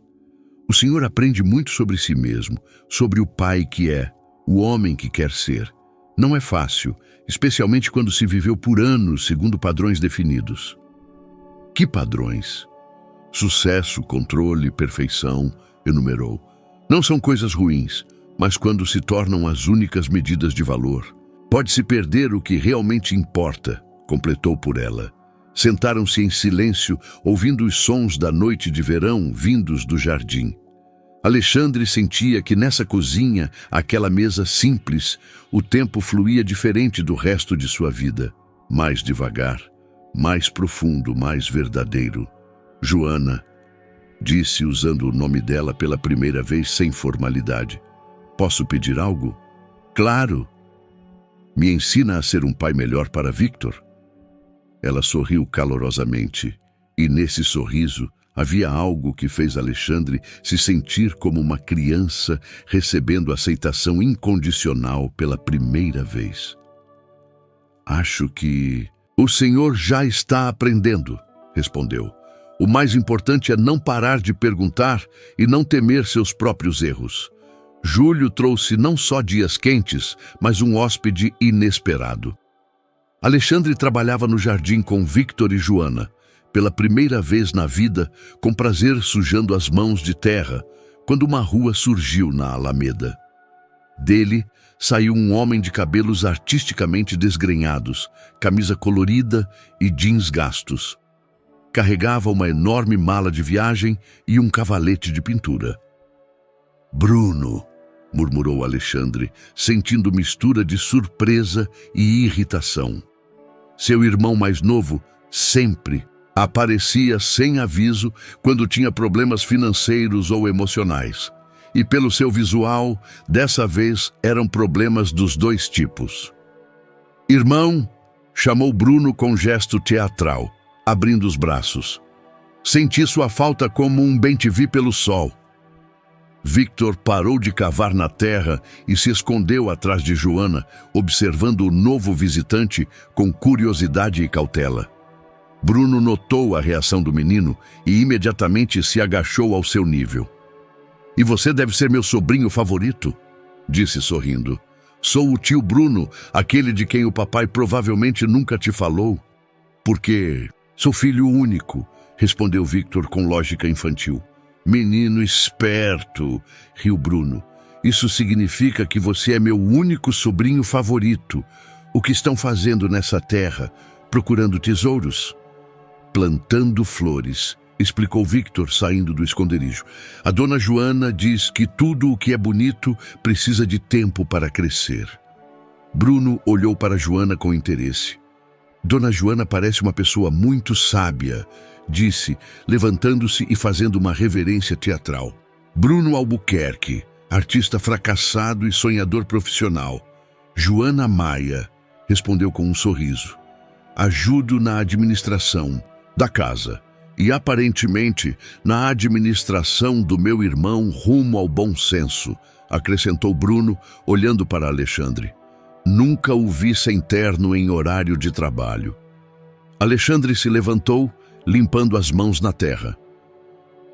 O senhor aprende muito sobre si mesmo, sobre o pai que é, o homem que quer ser. Não é fácil, especialmente quando se viveu por anos segundo padrões definidos. Que padrões? Sucesso, controle, perfeição, enumerou. Não são coisas ruins, mas quando se tornam as únicas medidas de valor, pode-se perder o que realmente importa, completou por ela. Sentaram-se em silêncio, ouvindo os sons da noite de verão vindos do jardim. Alexandre sentia que nessa cozinha, aquela mesa simples, o tempo fluía diferente do resto de sua vida. Mais devagar, mais profundo, mais verdadeiro. Joana, disse usando o nome dela pela primeira vez sem formalidade. Posso pedir algo? Claro. Me ensina a ser um pai melhor para Victor? Ela sorriu calorosamente, e nesse sorriso havia algo que fez Alexandre se sentir como uma criança recebendo aceitação incondicional pela primeira vez. Acho que o senhor já está aprendendo, respondeu. O mais importante é não parar de perguntar e não temer seus próprios erros. Julho trouxe não só dias quentes, mas um hóspede inesperado. Alexandre trabalhava no jardim com Victor e Joana, pela primeira vez na vida, com prazer sujando as mãos de terra, quando uma rua surgiu na alameda. Dele saiu um homem de cabelos artisticamente desgrenhados, camisa colorida e jeans gastos. carregava uma enorme mala de viagem e um cavalete de pintura. Bruno, murmurou Alexandre, sentindo mistura de surpresa e irritação. Seu irmão mais novo sempre aparecia sem aviso quando tinha problemas financeiros ou emocionais. E pelo seu visual, dessa vez eram problemas dos dois tipos. Irmão, chamou Bruno com gesto teatral, abrindo os braços. Senti sua falta como um bem-te-vi pelo sol. Victor parou de cavar na terra e se escondeu atrás de Joana, observando o novo visitante com curiosidade e cautela. Bruno notou a reação do menino e imediatamente se agachou ao seu nível. E você deve ser meu sobrinho favorito, disse sorrindo. Sou o tio Bruno, aquele de quem o papai provavelmente nunca te falou. Porque sou filho único, respondeu Victor com lógica infantil. Menino esperto, riu Bruno. Isso significa que você é meu único sobrinho favorito. O que estão fazendo nessa terra? Procurando tesouros? Plantando flores, explicou Victor, saindo do esconderijo. A dona Joana diz que tudo o que é bonito precisa de tempo para crescer. Bruno olhou para Joana com interesse. Dona Joana parece uma pessoa muito sábia, disse, levantando-se e fazendo uma reverência teatral. Bruno Albuquerque, artista fracassado e sonhador profissional. Joana Maia, respondeu com um sorriso. Ajudo na administração da casa e, aparentemente, na administração do meu irmão rumo ao bom senso, acrescentou Bruno, olhando para Alexandre. Nunca o vi sem terno em horário de trabalho. Alexandre se levantou, limpando as mãos na terra.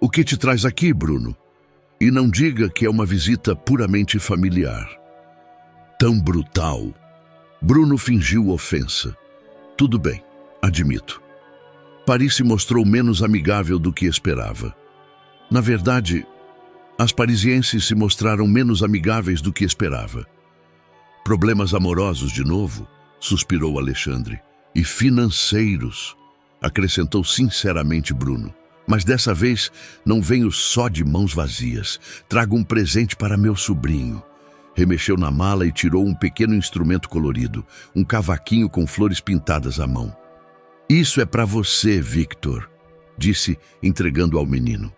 O que te traz aqui, Bruno? E não diga que é uma visita puramente familiar. Tão brutal. Bruno fingiu ofensa. Tudo bem, admito. Paris se mostrou menos amigável do que esperava. Na verdade, as parisienses se mostraram menos amigáveis do que esperava. Problemas amorosos de novo, suspirou Alexandre. E financeiros, acrescentou sinceramente Bruno. Mas dessa vez não venho só de mãos vazias. Trago um presente para meu sobrinho. Remexeu na mala e tirou um pequeno instrumento colorido, um cavaquinho com flores pintadas à mão. Isso é para você, Victor, disse, entregando ao menino.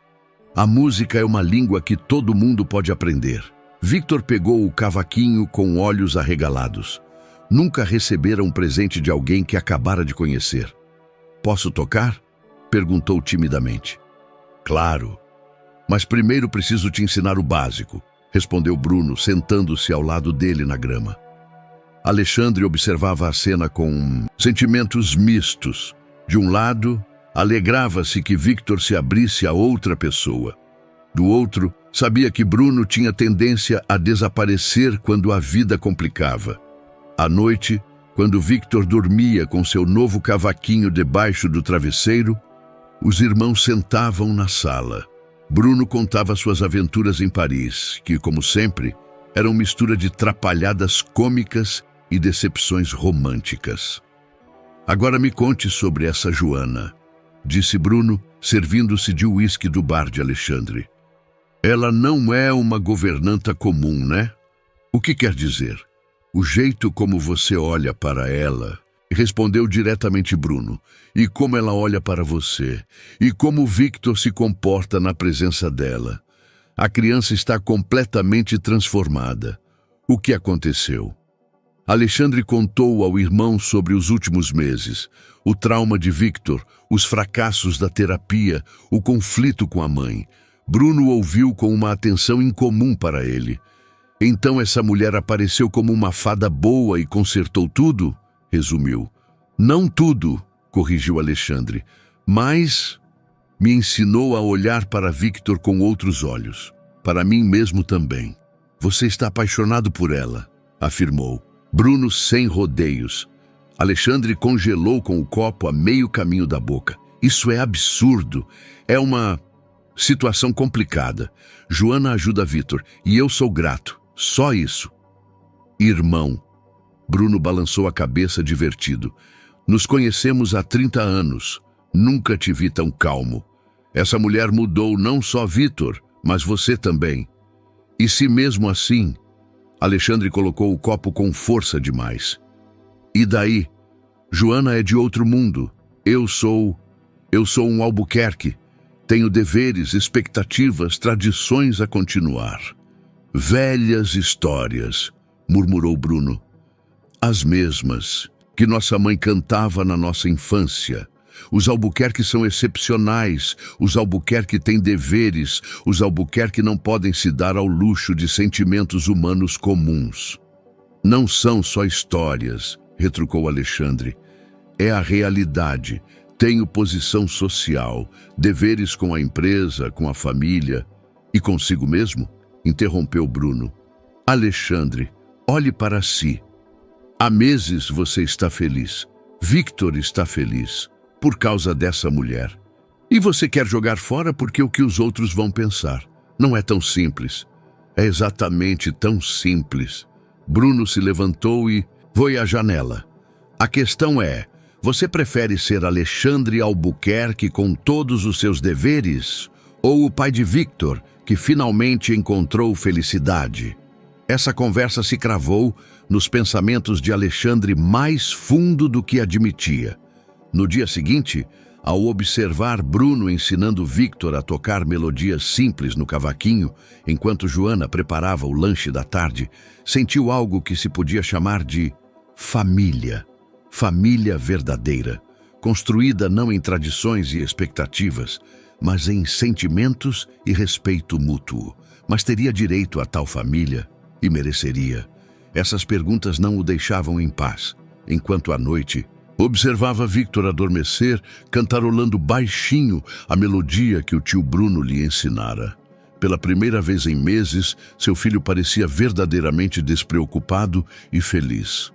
A música é uma língua que todo mundo pode aprender. Victor pegou o cavaquinho com olhos arregalados. Nunca recebera um presente de alguém que acabara de conhecer. Posso tocar? Perguntou timidamente. Claro, mas primeiro preciso te ensinar o básico, respondeu Bruno, sentando-se ao lado dele na grama. Alexandre observava a cena com sentimentos mistos. De um lado, alegrava-se que Victor se abrisse a outra pessoa. Do outro, sabia que Bruno tinha tendência a desaparecer quando a vida complicava. À noite, quando Victor dormia com seu novo cavaquinho debaixo do travesseiro, os irmãos sentavam na sala. Bruno contava suas aventuras em Paris, que, como sempre, eram mistura de trapalhadas cômicas e decepções românticas. Agora me conte sobre essa Joana, disse Bruno, servindo-se de uísque do bar de Alexandre. Ela não é uma governanta comum, né? O que quer dizer? O jeito como você olha para ela, respondeu diretamente Bruno, e como ela olha para você, e como Victor se comporta na presença dela. A criança está completamente transformada. O que aconteceu? Alexandre contou ao irmão sobre os últimos meses, o trauma de Victor, os fracassos da terapia, o conflito com a mãe. Bruno ouviu com uma atenção incomum para ele. Então essa mulher apareceu como uma fada boa e consertou tudo? Resumiu. Não tudo, corrigiu Alexandre, mas me ensinou a olhar para Victor com outros olhos. Para mim mesmo também. Você está apaixonado por ela, afirmou. Bruno sem rodeios. Alexandre congelou com o copo a meio caminho da boca. Isso é absurdo. É uma situação complicada. Joana ajuda Victor e eu sou grato. Só isso. Irmão. Bruno balançou a cabeça divertido. Nos conhecemos há 30 anos. Nunca te vi tão calmo. Essa mulher mudou não só Victor, mas você também. E se mesmo assim... Alexandre colocou o copo com força demais. E daí? Joana é de outro mundo. Eu sou um Albuquerque. Tenho deveres, expectativas, tradições a continuar. Velhas histórias, murmurou Bruno. As mesmas que nossa mãe cantava na nossa infância. Os Albuquerque são excepcionais, os Albuquerque têm deveres, os Albuquerque não podem se dar ao luxo de sentimentos humanos comuns. Não são só histórias, retrucou Alexandre. É a realidade. Tenho posição social, deveres com a empresa, com a família e consigo mesmo, interrompeu Bruno. Alexandre, olhe para si. Há meses você está feliz. Victor está feliz. Por causa dessa mulher. E você quer jogar fora porque o que os outros vão pensar. Não é tão simples. É exatamente tão simples. Bruno se levantou e foi à janela. A questão é, você prefere ser Alexandre Albuquerque com todos os seus deveres? Ou o pai de Victor, que finalmente encontrou felicidade? Essa conversa se cravou nos pensamentos de Alexandre mais fundo do que admitia. No dia seguinte, ao observar Bruno ensinando Victor a tocar melodias simples no cavaquinho, enquanto Joana preparava o lanche da tarde, sentiu algo que se podia chamar de família. Família verdadeira, construída não em tradições e expectativas, mas em sentimentos e respeito mútuo. Mas teria direito a tal família e mereceria. Essas perguntas não o deixavam em paz, enquanto à noite observava Victor adormecer, cantarolando baixinho a melodia que o tio Bruno lhe ensinara. Pela primeira vez em meses, seu filho parecia verdadeiramente despreocupado e feliz.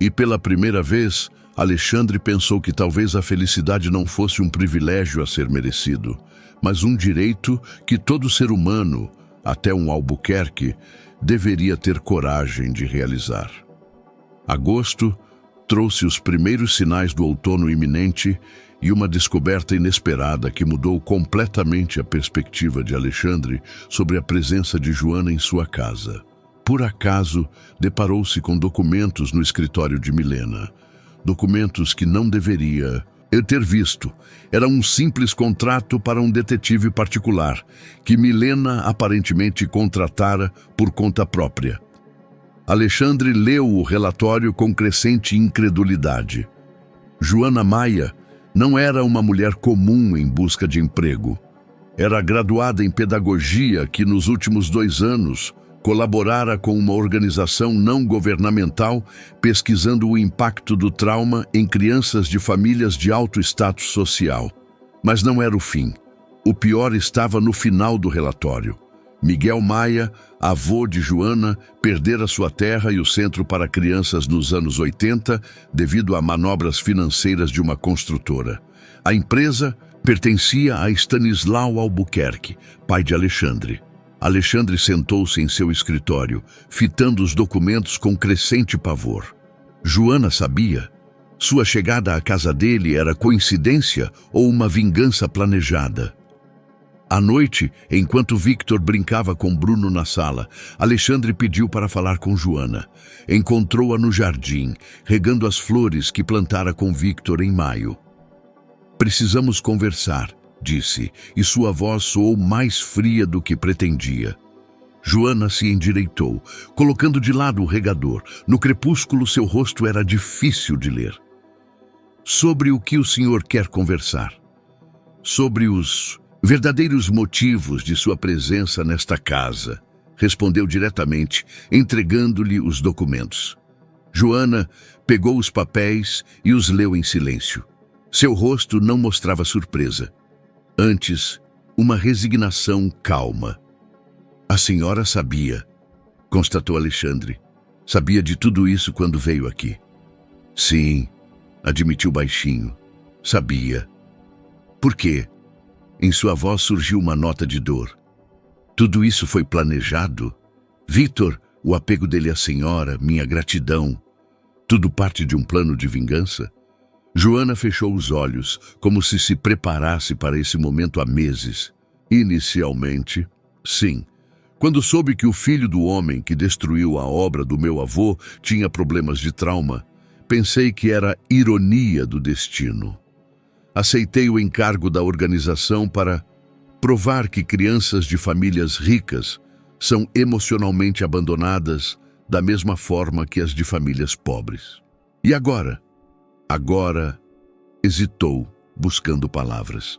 E pela primeira vez, Alexandre pensou que talvez a felicidade não fosse um privilégio a ser merecido, mas um direito que todo ser humano, até um Albuquerque, deveria ter coragem de realizar. Agosto trouxe os primeiros sinais do outono iminente e uma descoberta inesperada que mudou completamente a perspectiva de Alexandre sobre a presença de Joana em sua casa. Por acaso, deparou-se com documentos no escritório de Milena. Documentos que não deveria ter visto. Era um simples contrato para um detetive particular, que Milena aparentemente contratara por conta própria. Alexandre leu o relatório com crescente incredulidade. Joana Maia não era uma mulher comum em busca de emprego. Era graduada em pedagogia que, nos últimos 2 anos, colaborara com uma organização não governamental pesquisando o impacto do trauma em crianças de famílias de alto status social. Mas não era o fim. O pior estava no final do relatório. Miguel Maia, avô de Joana, perdera sua terra e o centro para crianças nos anos 80 devido a manobras financeiras de uma construtora. A empresa pertencia a Stanislau Albuquerque, pai de Alexandre. Alexandre sentou-se em seu escritório, fitando os documentos com crescente pavor. Joana sabia. Sua chegada à casa dele era coincidência ou uma vingança planejada. À noite, enquanto Victor brincava com Bruno na sala, Alexandre pediu para falar com Joana. Encontrou-a no jardim, regando as flores que plantara com Victor em maio. Precisamos conversar, disse, e sua voz soou mais fria do que pretendia. Joana se endireitou, colocando de lado o regador. No crepúsculo, seu rosto era difícil de ler. Sobre o que o senhor quer conversar? Sobre os verdadeiros motivos de sua presença nesta casa, respondeu diretamente, entregando-lhe os documentos. Joana pegou os papéis e os leu em silêncio. Seu rosto não mostrava surpresa. Antes, uma resignação calma. A senhora sabia, constatou Alexandre. Sabia de tudo isso quando veio aqui. Sim, admitiu baixinho. Sabia. Por quê? Em sua voz surgiu uma nota de dor. Tudo isso foi planejado? Victor, o apego dele à senhora, minha gratidão. Tudo parte de um plano de vingança? Joana fechou os olhos, como se preparasse para esse momento há meses. Inicialmente, sim. Quando soube que o filho do homem que destruiu a obra do meu avô tinha problemas de trauma, pensei que era ironia do destino. Aceitei o encargo da organização para provar que crianças de famílias ricas são emocionalmente abandonadas da mesma forma que as de famílias pobres. E agora? Agora hesitou, buscando palavras.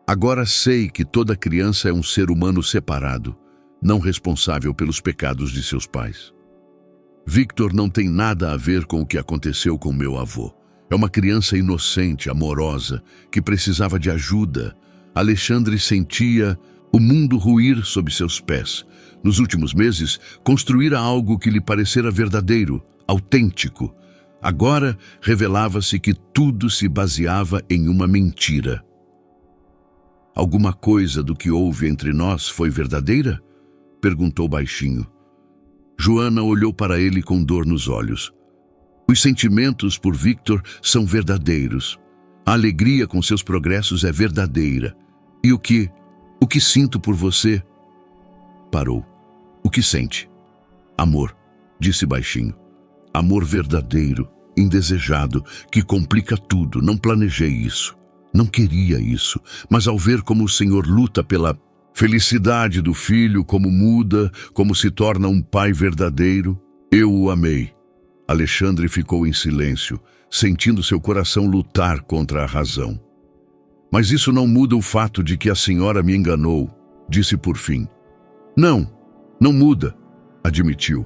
Agora sei que toda criança é um ser humano separado, não responsável pelos pecados de seus pais. Victor não tem nada a ver com o que aconteceu com meu avô. É uma criança inocente, amorosa, que precisava de ajuda. Alexandre sentia o mundo ruir sob seus pés. Nos últimos meses, construíra algo que lhe parecera verdadeiro, autêntico. Agora, revelava-se que tudo se baseava em uma mentira. Alguma coisa do que houve entre nós foi verdadeira? Perguntou baixinho. Joana olhou para ele com dor nos olhos. Os sentimentos por Victor são verdadeiros. A alegria com seus progressos é verdadeira. E o que sinto por você? Parou. O que sente? Amor, disse baixinho. Amor verdadeiro, indesejado, que complica tudo. Não planejei isso. Não queria isso. Mas ao ver como o Senhor luta pela felicidade do filho, como muda, como se torna um pai verdadeiro, eu o amei. Alexandre ficou em silêncio, sentindo seu coração lutar contra a razão. Mas isso não muda o fato de que a senhora me enganou, disse por fim. Não muda, admitiu.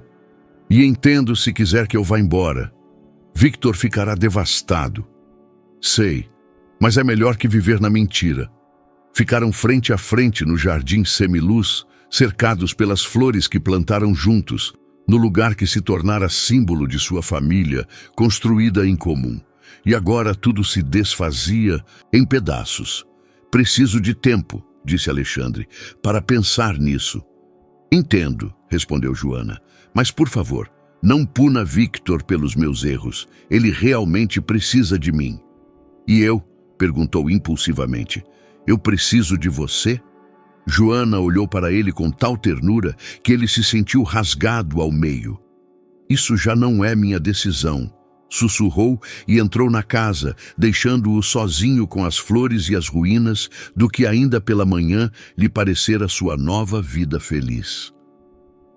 E entendo se quiser que eu vá embora. Victor ficará devastado. Sei, mas é melhor que viver na mentira. Ficaram frente a frente no jardim semiluz, cercados pelas flores que plantaram juntos, no lugar que se tornara símbolo de sua família, construída em comum. E agora tudo se desfazia em pedaços. Preciso de tempo, disse Alexandre, para pensar nisso. Entendo, respondeu Joana, mas por favor, não puna Victor pelos meus erros. Ele realmente precisa de mim. E eu? Perguntou impulsivamente. Eu preciso de você? Joana olhou para ele com tal ternura que ele se sentiu rasgado ao meio. Isso já não é minha decisão, sussurrou e entrou na casa, deixando-o sozinho com as flores e as ruínas do que ainda pela manhã lhe parecera sua nova vida feliz.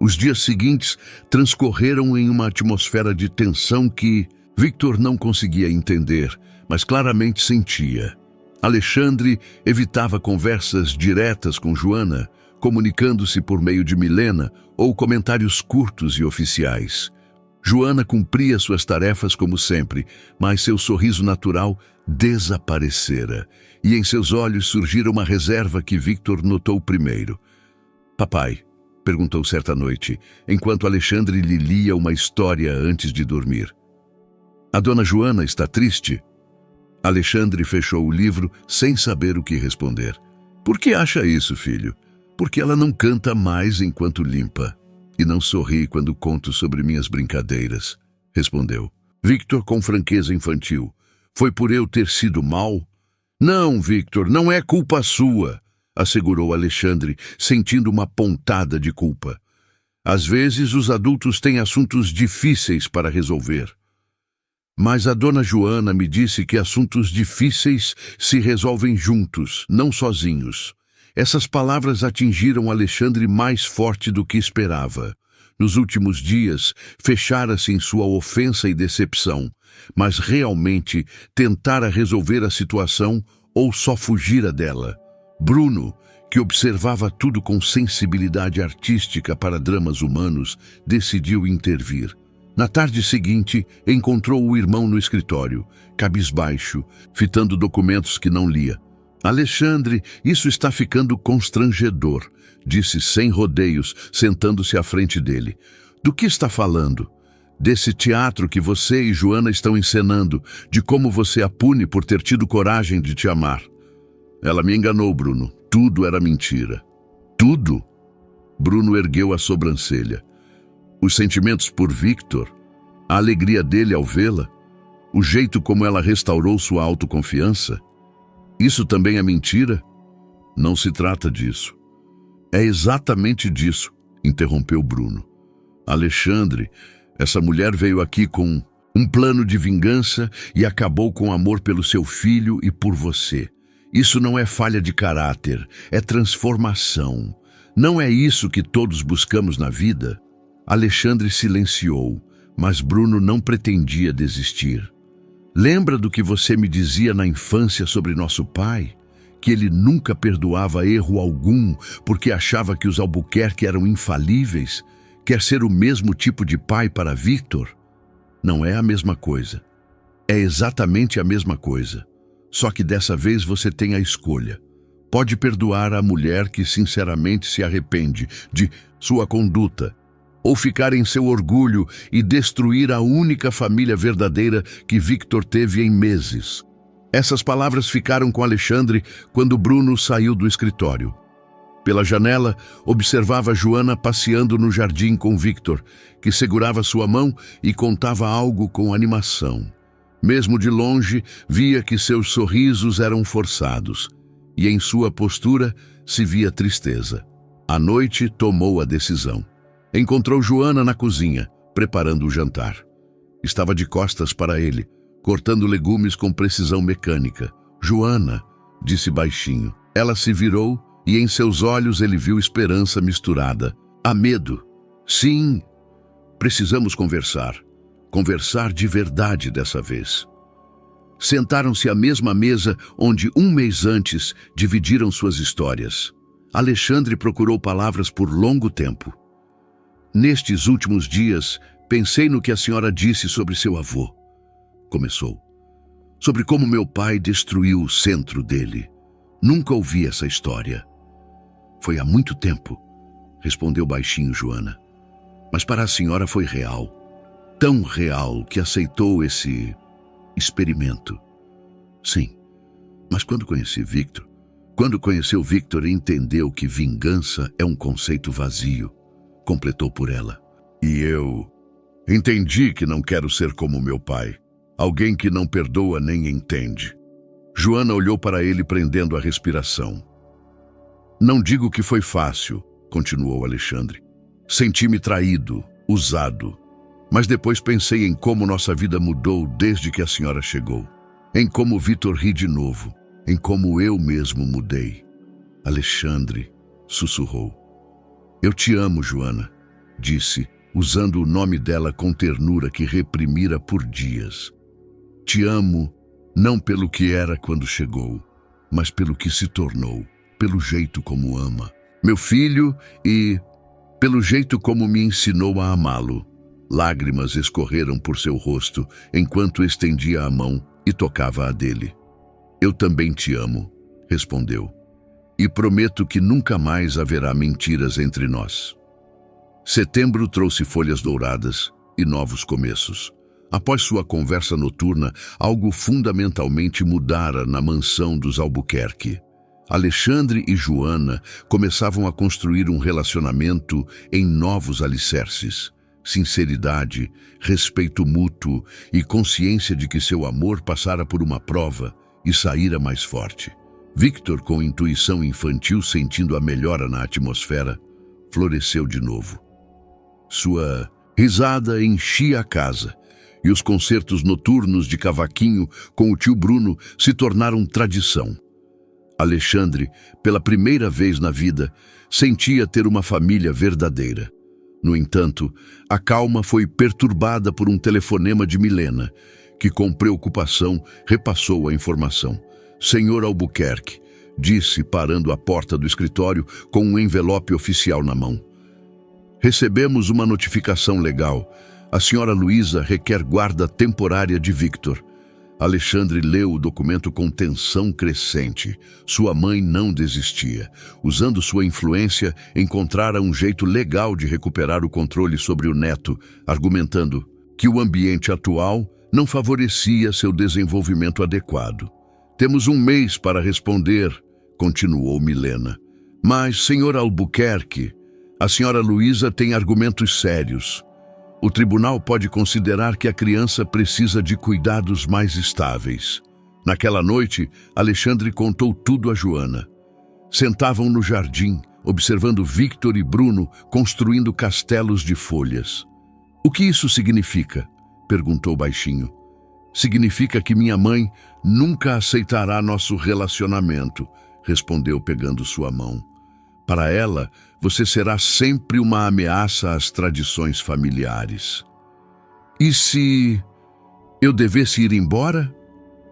Os dias seguintes transcorreram em uma atmosfera de tensão que Victor não conseguia entender, mas claramente sentia. Alexandre evitava conversas diretas com Joana, comunicando-se por meio de Milena ou comentários curtos e oficiais. Joana cumpria suas tarefas como sempre, mas seu sorriso natural desaparecera, e em seus olhos surgira uma reserva que Victor notou primeiro. Papai, perguntou certa noite, enquanto Alexandre lhe lia uma história antes de dormir. A dona Joana está triste? Alexandre fechou o livro sem saber o que responder. Por que acha isso, filho? Porque ela não canta mais enquanto limpa. E não sorri quando conto sobre minhas brincadeiras, respondeu. Victor com franqueza infantil. Foi por eu ter sido mau? Não, Victor, não é culpa sua, assegurou Alexandre, sentindo uma pontada de culpa. Às vezes os adultos têm assuntos difíceis para resolver. Mas a dona Joana me disse que assuntos difíceis se resolvem juntos, não sozinhos. Essas palavras atingiram Alexandre mais forte do que esperava. Nos últimos dias, fechara-se em sua ofensa e decepção, mas realmente tentara resolver a situação ou só fugira dela. Bruno, que observava tudo com sensibilidade artística para dramas humanos, decidiu intervir. Na tarde seguinte, encontrou o irmão no escritório, cabisbaixo, fitando documentos que não lia. Alexandre, isso está ficando constrangedor, disse sem rodeios, sentando-se à frente dele. Do que está falando? Desse teatro que você e Joana estão encenando, de como você a pune por ter tido coragem de te amar. Ela me enganou, Bruno. Tudo era mentira. Tudo? Bruno ergueu a sobrancelha. Os sentimentos por Victor, a alegria dele ao vê-la. O jeito como ela restaurou sua autoconfiança? Isso também é mentira? Não se trata disso. É exatamente disso, interrompeu Bruno. Alexandre, essa mulher veio aqui com um plano de vingança e acabou com amor pelo seu filho e por você. Isso não é falha de caráter, é transformação. Não é isso que todos buscamos na vida? Alexandre silenciou, mas Bruno não pretendia desistir. Lembra do que você me dizia na infância sobre nosso pai? Que ele nunca perdoava erro algum porque achava que os Albuquerque eram infalíveis? Quer ser o mesmo tipo de pai para Victor? Não é a mesma coisa. É exatamente a mesma coisa. Só que dessa vez você tem a escolha. Pode perdoar a mulher que sinceramente se arrepende de sua conduta, ou ficar em seu orgulho e destruir a única família verdadeira que Victor teve em meses. Essas palavras ficaram com Alexandre quando Bruno saiu do escritório. Pela janela, observava Joana passeando no jardim com Victor, que segurava sua mão e contava algo com animação. Mesmo de longe, via que seus sorrisos eram forçados, e em sua postura se via tristeza. À noite, tomou a decisão. Encontrou Joana na cozinha, preparando o jantar. Estava de costas para ele, cortando legumes com precisão mecânica. Joana, disse baixinho. Ela se virou e em seus olhos ele viu esperança misturada. Há medo. Sim, precisamos conversar. Conversar de verdade dessa vez. Sentaram-se à mesma mesa onde um mês antes dividiram suas histórias. Alexandre procurou palavras por longo tempo. Nestes últimos dias, pensei no que a senhora disse sobre seu avô. Começou. Sobre como meu pai destruiu o centro dele. Nunca ouvi essa história. Foi há muito tempo, respondeu baixinho Joana. Mas para a senhora foi real. Tão real que aceitou esse experimento. Sim, mas quando conheceu Victor, entendeu que vingança é um conceito vazio. Completou por ela. E eu entendi que não quero ser como meu pai. Alguém que não perdoa nem entende. Joana olhou para ele prendendo a respiração. Não digo que foi fácil, continuou Alexandre. Senti-me traído, usado. Mas depois pensei em como nossa vida mudou desde que a senhora chegou. Em como Victor ri de novo. Em como eu mesmo mudei. Alexandre sussurrou. Eu te amo, Joana, disse, usando o nome dela com ternura que reprimira por dias. Te amo, não pelo que era quando chegou, mas pelo que se tornou, pelo jeito como ama. Meu filho e pelo jeito como me ensinou a amá-lo. Lágrimas escorreram por seu rosto enquanto estendia a mão e tocava a dele. Eu também te amo, respondeu. E prometo que nunca mais haverá mentiras entre nós. Setembro trouxe folhas douradas e novos começos. Após sua conversa noturna, algo fundamentalmente mudara na mansão dos Albuquerque. Alexandre e Joana começavam a construir um relacionamento em novos alicerces. Sinceridade, respeito mútuo e consciência de que seu amor passara por uma prova e saíra mais forte. Victor, com intuição infantil sentindo a melhora na atmosfera, floresceu de novo. Sua risada enchia a casa e os concertos noturnos de cavaquinho com o tio Bruno se tornaram tradição. Alexandre, pela primeira vez na vida, sentia ter uma família verdadeira. No entanto, a calma foi perturbada por um telefonema de Milena, que com preocupação repassou a informação. Senhor Albuquerque, disse, parando à porta do escritório com um envelope oficial na mão. Recebemos uma notificação legal. A senhora Luísa requer guarda temporária de Victor. Alexandre leu o documento com tensão crescente. Sua mãe não desistia. Usando sua influência, encontrara um jeito legal de recuperar o controle sobre o neto, argumentando que o ambiente atual não favorecia seu desenvolvimento adequado. Temos um mês para responder, continuou Milena. Mas, senhor Albuquerque, a senhora Luísa tem argumentos sérios. O tribunal pode considerar que a criança precisa de cuidados mais estáveis. Naquela noite, Alexandre contou tudo a Joana. Sentavam no jardim, observando Victor e Bruno construindo castelos de folhas. "O que isso significa?" perguntou baixinho. "Significa que minha mãe nunca aceitará nosso relacionamento", respondeu pegando sua mão. "Para ela, você será sempre uma ameaça às tradições familiares." "E se eu devesse ir embora?"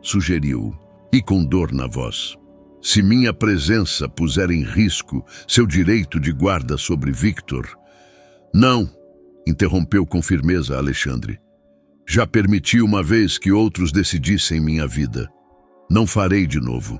sugeriu, e com dor na voz. "Se minha presença puser em risco seu direito de guarda sobre Victor..." "Não", interrompeu com firmeza Alexandre. "Já permiti uma vez que outros decidissem minha vida. Não farei de novo."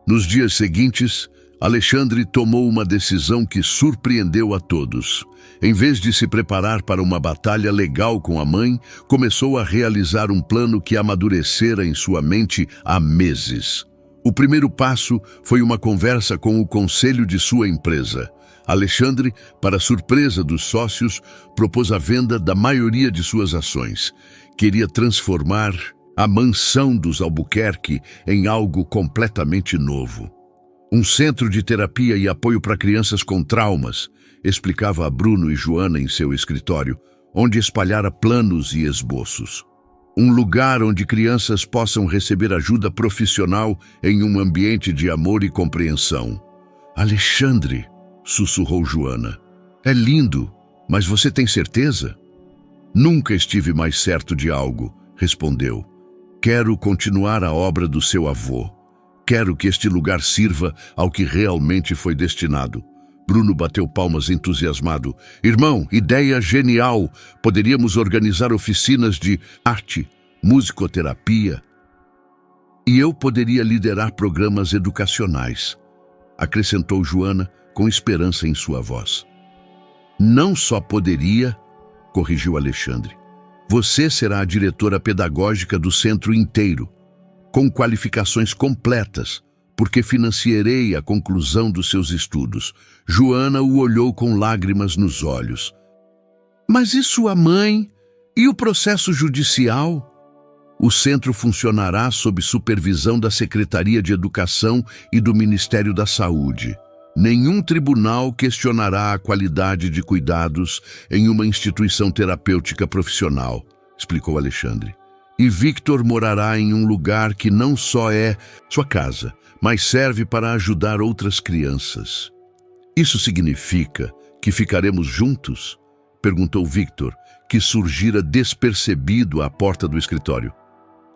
Nos dias seguintes, Alexandre tomou uma decisão que surpreendeu a todos. Em vez de se preparar para uma batalha legal com a mãe, começou a realizar um plano que amadurecera em sua mente há meses. O primeiro passo foi uma conversa com o conselho de sua empresa. Alexandre, para surpresa dos sócios, propôs a venda da maioria de suas ações. Queria transformar a mansão dos Albuquerque em algo completamente novo. "Um centro de terapia e apoio para crianças com traumas", explicava a Bruno e Joana em seu escritório, onde espalhara planos e esboços. "Um lugar onde crianças possam receber ajuda profissional em um ambiente de amor e compreensão." "Alexandre", sussurrou Joana, "é lindo, mas você tem certeza?" "Nunca estive mais certo de algo", respondeu. "Quero continuar a obra do seu avô. Quero que este lugar sirva ao que realmente foi destinado." Bruno bateu palmas entusiasmado. "Irmão, ideia genial! Poderíamos organizar oficinas de arte, musicoterapia. E eu poderia liderar programas educacionais", acrescentou Joana com esperança em sua voz. "Não só poderia", corrigiu Alexandre. "Você será a diretora pedagógica do centro inteiro, com qualificações completas, porque financiarei a conclusão dos seus estudos." Joana o olhou com lágrimas nos olhos. "Mas e sua mãe? E o processo judicial?" "O centro funcionará sob supervisão da Secretaria de Educação e do Ministério da Saúde. Nenhum tribunal questionará a qualidade de cuidados em uma instituição terapêutica profissional", explicou Alexandre. "E Victor morará em um lugar que não só é sua casa, mas serve para ajudar outras crianças." "Isso significa que ficaremos juntos?" perguntou Victor, que surgira despercebido à porta do escritório.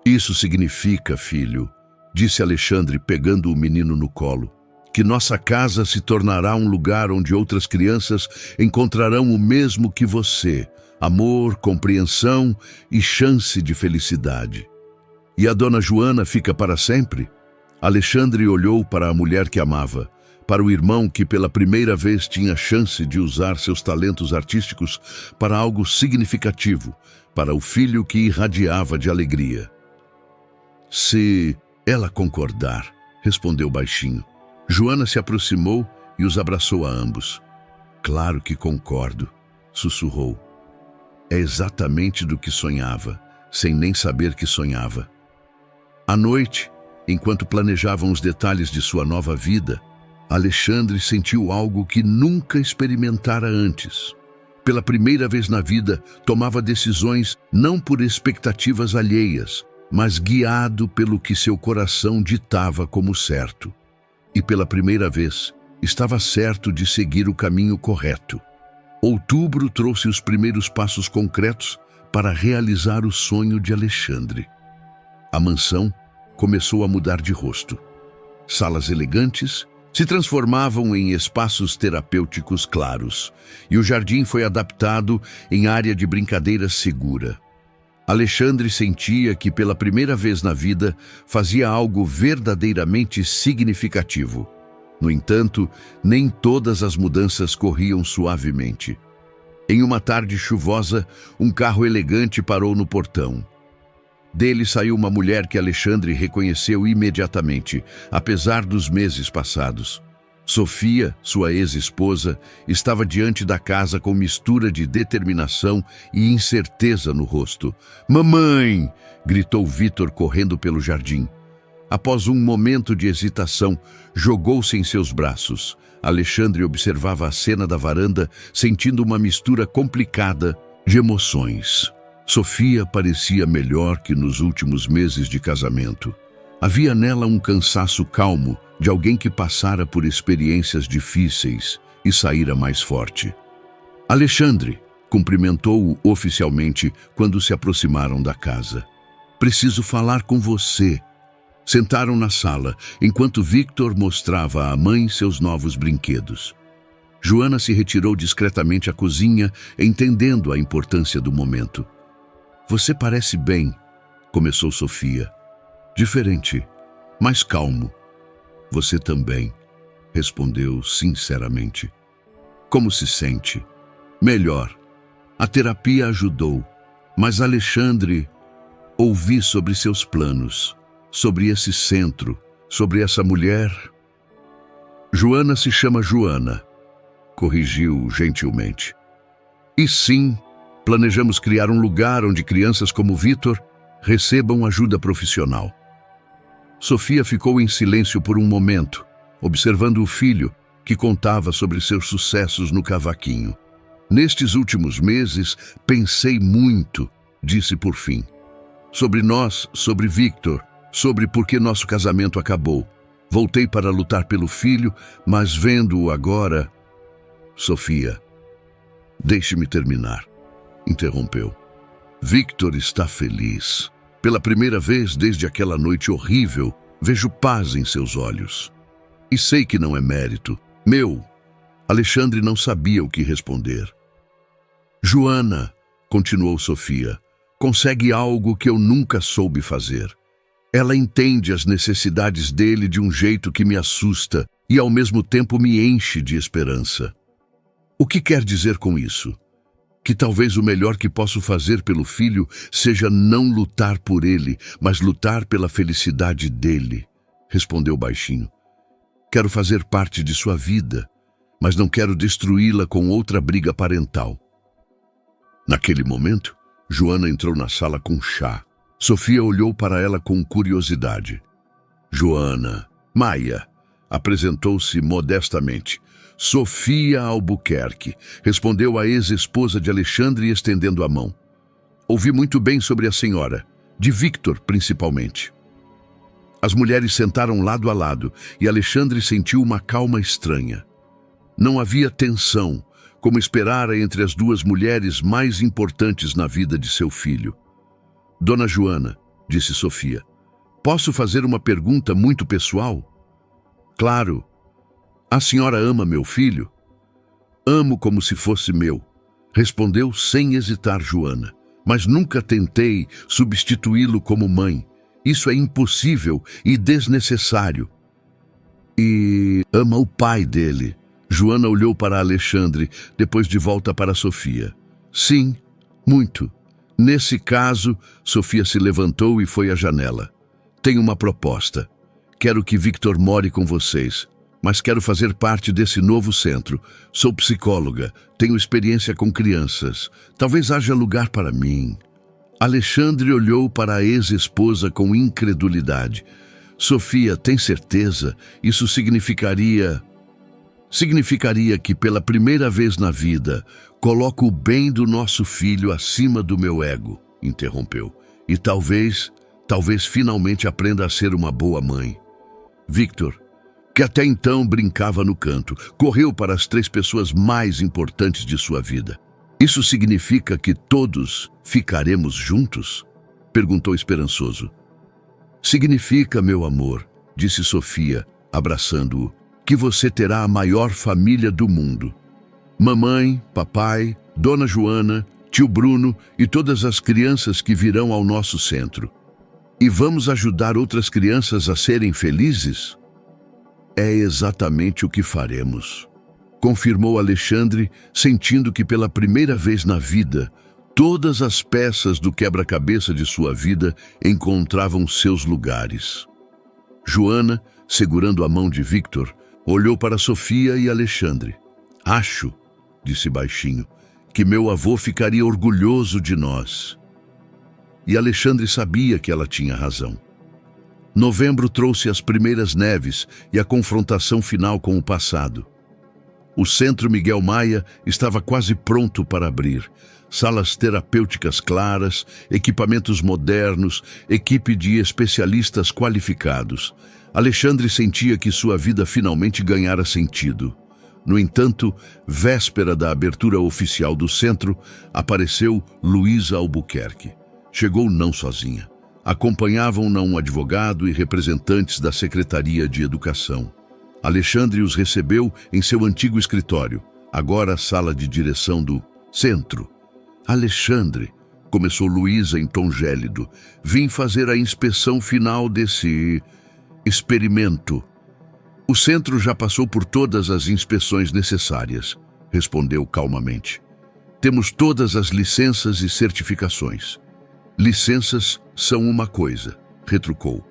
"Isso significa, filho", disse Alexandre pegando o menino no colo, "que nossa casa se tornará um lugar onde outras crianças encontrarão o mesmo que você: amor, compreensão e chance de felicidade." "E a dona Joana fica para sempre?" Alexandre olhou para a mulher que amava, para o irmão que pela primeira vez tinha chance de usar seus talentos artísticos para algo significativo, para o filho que irradiava de alegria. "Se ela concordar", respondeu baixinho. Joana se aproximou e os abraçou a ambos. "Claro que concordo", sussurrou. "É exatamente do que sonhava, sem nem saber que sonhava." À noite, enquanto planejavam os detalhes de sua nova vida, Alexandre sentiu algo que nunca experimentara antes. Pela primeira vez na vida, tomava decisões não por expectativas alheias, mas guiado pelo que seu coração ditava como certo. E pela primeira vez, estava certo de seguir o caminho correto. Outubro trouxe os primeiros passos concretos para realizar o sonho de Alexandre. A mansão começou a mudar de rosto. Salas elegantes se transformavam em espaços terapêuticos claros, e o jardim foi adaptado em área de brincadeira segura. Alexandre sentia que pela primeira vez na vida fazia algo verdadeiramente significativo. No entanto, nem todas as mudanças corriam suavemente. Em uma tarde chuvosa, um carro elegante parou no portão. Dele saiu uma mulher que Alexandre reconheceu imediatamente, apesar dos meses passados. Sofia, sua ex-esposa, estava diante da casa com mistura de determinação e incerteza no rosto. "Mamãe!" gritou Vítor correndo pelo jardim. Após um momento de hesitação, jogou-se em seus braços. Alexandre observava a cena da varanda, sentindo uma mistura complicada de emoções. Sofia parecia melhor que nos últimos meses de casamento. Havia nela um cansaço calmo de alguém que passara por experiências difíceis e saíra mais forte. Alexandre cumprimentou-o oficialmente quando se aproximaram da casa. "Preciso falar com você." Sentaram na sala, enquanto Victor mostrava à mãe seus novos brinquedos. Joana se retirou discretamente à cozinha, entendendo a importância do momento. "Você parece bem", começou Sofia. "Diferente, mais calmo." "Você também", respondeu sinceramente. "Como se sente?" "Melhor. A terapia ajudou, mas Alexandre, ouvi sobre seus planos, sobre esse centro, sobre essa mulher." "Joana se chama Joana", corrigiu gentilmente. "E sim, planejamos criar um lugar onde crianças como Vítor recebam ajuda profissional." Sofia ficou em silêncio por um momento, observando o filho, que contava sobre seus sucessos no cavaquinho. "Nestes últimos meses, pensei muito", disse por fim. "Sobre nós, sobre Victor, sobre por que nosso casamento acabou. Voltei para lutar pelo filho, mas vendo-o agora..." "Sofia, deixe-me terminar", interrompeu. "Victor está feliz. Pela primeira vez desde aquela noite horrível, vejo paz em seus olhos. E sei que não é mérito meu." Alexandre não sabia o que responder. "Joana", continuou Sofia, "consegue algo que eu nunca soube fazer. Ela entende as necessidades dele de um jeito que me assusta e ao mesmo tempo me enche de esperança." "O que quer dizer com isso?" "Que talvez o melhor que posso fazer pelo filho seja não lutar por ele, mas lutar pela felicidade dele", respondeu baixinho. "Quero fazer parte de sua vida, mas não quero destruí-la com outra briga parental." Naquele momento, Joana entrou na sala com chá. Sofia olhou para ela com curiosidade. "Joana, Maia", apresentou-se modestamente. "Sofia Albuquerque", respondeu a ex-esposa de Alexandre estendendo a mão. "Ouvi muito bem sobre a senhora, de Victor principalmente." As mulheres sentaram lado a lado e Alexandre sentiu uma calma estranha. Não havia tensão, como esperara entre as duas mulheres mais importantes na vida de seu filho. "Dona Joana", disse Sofia, "posso fazer uma pergunta muito pessoal?" "Claro. A senhora ama meu filho?" "Amo como se fosse meu", respondeu sem hesitar Joana. "Mas nunca tentei substituí-lo como mãe. Isso é impossível e desnecessário." "E ama o pai dele?" Joana olhou para Alexandre, depois de volta para Sofia. "Sim, muito." "Nesse caso", Sofia se levantou e foi à janela. "Tenho uma proposta. Quero que Victor more com vocês, mas quero fazer parte desse novo centro. Sou psicóloga, tenho experiência com crianças. Talvez haja lugar para mim." Alexandre olhou para a ex-esposa com incredulidade. "Sofia, tem certeza? Isso significaria que pela primeira vez na vida coloco o bem do nosso filho acima do meu ego", interrompeu. "E talvez finalmente aprenda a ser uma boa mãe." Victor, que até então brincava no canto, correu para as 3 pessoas mais importantes de sua vida. "Isso significa que todos ficaremos juntos?" perguntou esperançoso. "Significa, meu amor", disse Sofia, abraçando-o, "que você terá a maior família do mundo. Mamãe, papai, Dona Joana, tio Bruno e todas as crianças que virão ao nosso centro. E vamos ajudar outras crianças a serem felizes?" "É exatamente o que faremos", confirmou Alexandre, sentindo que pela primeira vez na vida, todas as peças do quebra-cabeça de sua vida encontravam seus lugares. Joana, segurando a mão de Victor, Olhou para Sofia e Alexandre. Acho, disse baixinho, que meu avô ficaria orgulhoso de nós. E Alexandre sabia que ela tinha razão. Novembro trouxe as primeiras neves e a confrontação final com o passado. O Centro Miguel Maia estava quase pronto para abrir. Salas terapêuticas claras, equipamentos modernos, equipe de especialistas qualificados. Alexandre sentia que sua vida finalmente ganhara sentido. No entanto, véspera da abertura oficial do centro, apareceu Luísa Albuquerque. Chegou não sozinha. Acompanhavam-na um advogado e representantes da Secretaria de Educação. Alexandre os recebeu em seu antigo escritório, agora a sala de direção do centro. Alexandre, começou Luísa em tom gélido, vim fazer a inspeção final desse experimento. O centro já passou por todas as inspeções necessárias, respondeu calmamente. Temos todas as licenças e certificações. Licenças são uma coisa, retrucou.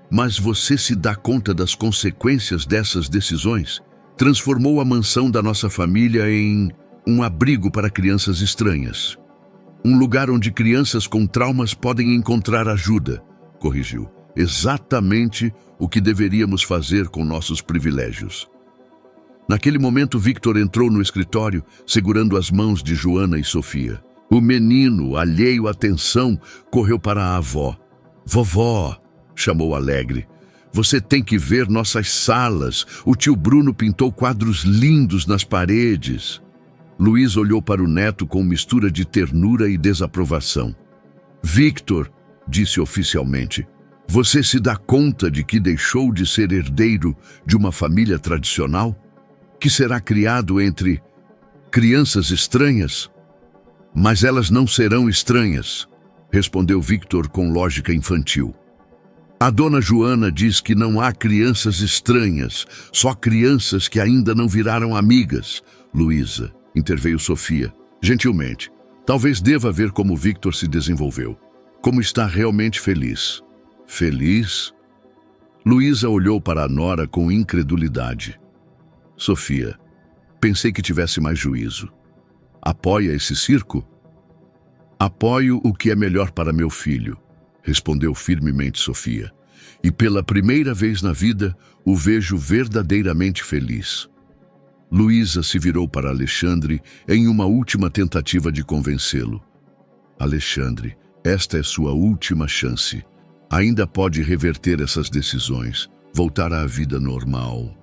Mas você se dá conta das consequências dessas decisões? Transformou a mansão da nossa família em um abrigo para crianças estranhas. Um lugar onde crianças com traumas podem encontrar ajuda, corrigiu. Exatamente o que deveríamos fazer com nossos privilégios. Naquele momento, Victor entrou no escritório, segurando as mãos de Joana e Sofia. O menino, alheio à tensão, correu para a avó. Vovó, chamou alegre, você tem que ver nossas salas. O tio Bruno pintou quadros lindos nas paredes. Luiz olhou para o neto com mistura de ternura e desaprovação. Victor, disse oficialmente, você se dá conta de que deixou de ser herdeiro de uma família tradicional? Que será criado entre crianças estranhas? Mas elas não serão estranhas, respondeu Victor com lógica infantil. A dona Joana diz que não há crianças estranhas, só crianças que ainda não viraram amigas. Luísa, interveio Sofia, gentilmente. Talvez deva ver como Victor se desenvolveu. Como está realmente feliz. Feliz? Luísa olhou para a nora com incredulidade. Sofia, pensei que tivesse mais juízo. Apoia esse circo? Apoio o que é melhor para meu filho, respondeu firmemente Sofia. E pela primeira vez na vida, o vejo verdadeiramente feliz. Luísa se virou para Alexandre em uma última tentativa de convencê-lo. Alexandre, esta é sua última chance. Ainda pode reverter essas decisões, voltar à vida normal.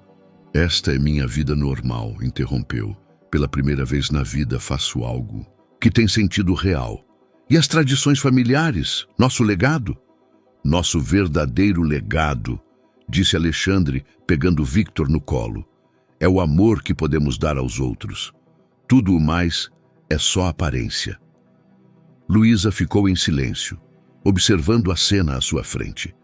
Esta é minha vida normal, interrompeu. Pela primeira vez na vida faço algo que tem sentido real. E as tradições familiares, nosso legado? Nosso verdadeiro legado, disse Alexandre, pegando Victor no colo. É o amor que podemos dar aos outros. Tudo o mais é só aparência. Luísa ficou em silêncio, observando a cena à sua frente.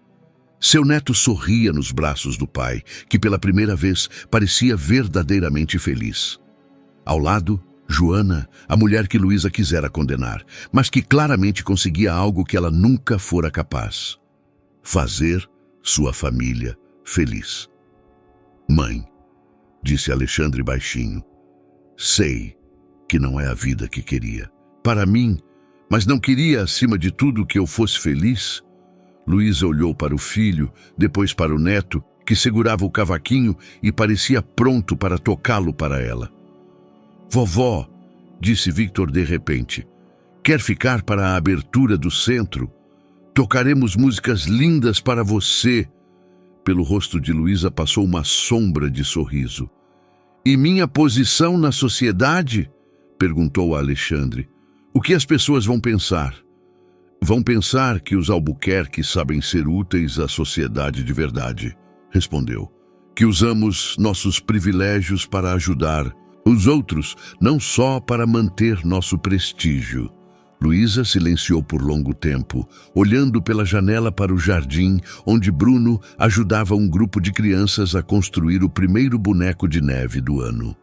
Seu neto sorria nos braços do pai, que pela primeira vez parecia verdadeiramente feliz. Ao lado, Joana, a mulher que Luísa quisera condenar, mas que claramente conseguia algo que ela nunca fora capaz. Fazer sua família feliz. Mãe, disse Alexandre baixinho, sei que não é a vida que queria. Para mim, mas não queria acima de tudo que eu fosse feliz? Luísa olhou para o filho, depois para o neto, que segurava o cavaquinho e parecia pronto para tocá-lo para ela. Vovó, disse Victor de repente, quer ficar para a abertura do centro? Tocaremos músicas lindas para você. Pelo rosto de Luísa passou uma sombra de sorriso. E minha posição na sociedade? Perguntou a Alexandre. O que as pessoas vão pensar? Vão pensar que os Albuquerque sabem ser úteis à sociedade de verdade, respondeu. Que usamos nossos privilégios para ajudar os outros, não só para manter nosso prestígio. Luísa silenciou por longo tempo, olhando pela janela para o jardim, onde Bruno ajudava um grupo de crianças a construir o primeiro boneco de neve do ano.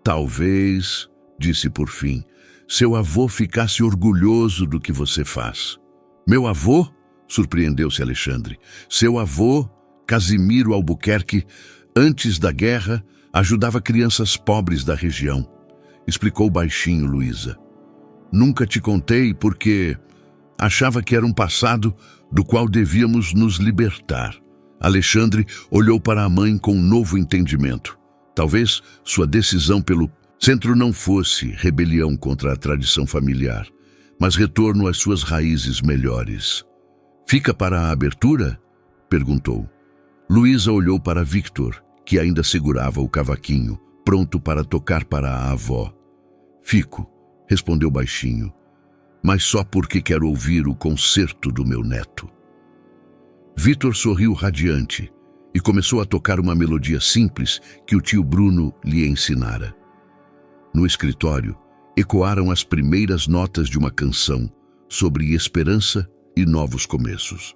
Talvez, disse por fim, seu avô ficasse orgulhoso do que você faz. Meu avô? Surpreendeu-se Alexandre. Seu avô, Casimiro Albuquerque, Antes da guerra, ajudava crianças pobres da região, explicou baixinho Luísa. Nunca te contei porque achava que era um passado do qual devíamos nos libertar. Alexandre olhou para a mãe com um novo entendimento. Talvez sua decisão pelo centro não fosse rebelião contra a tradição familiar, mas retorno às suas raízes melhores. Fica para a abertura? Perguntou. Luísa olhou para Victor, que ainda segurava o cavaquinho, pronto para tocar para a avó. Fico, respondeu baixinho, mas só porque quero ouvir o concerto do meu neto. Victor sorriu radiante e começou a tocar uma melodia simples que o tio Bruno lhe ensinara. No escritório, ecoaram as primeiras notas de uma canção sobre esperança e novos começos.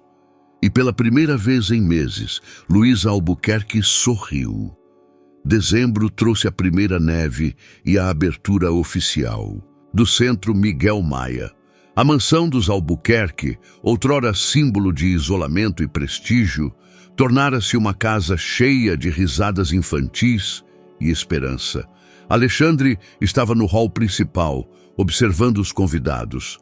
E pela primeira vez em meses, Luísa Albuquerque sorriu. Dezembro trouxe a primeira neve e a abertura oficial do Centro Miguel Maia. A mansão dos Albuquerque, outrora símbolo de isolamento e prestígio, tornara-se uma casa cheia de risadas infantis e esperança. Alexandre estava no hall principal, observando os convidados.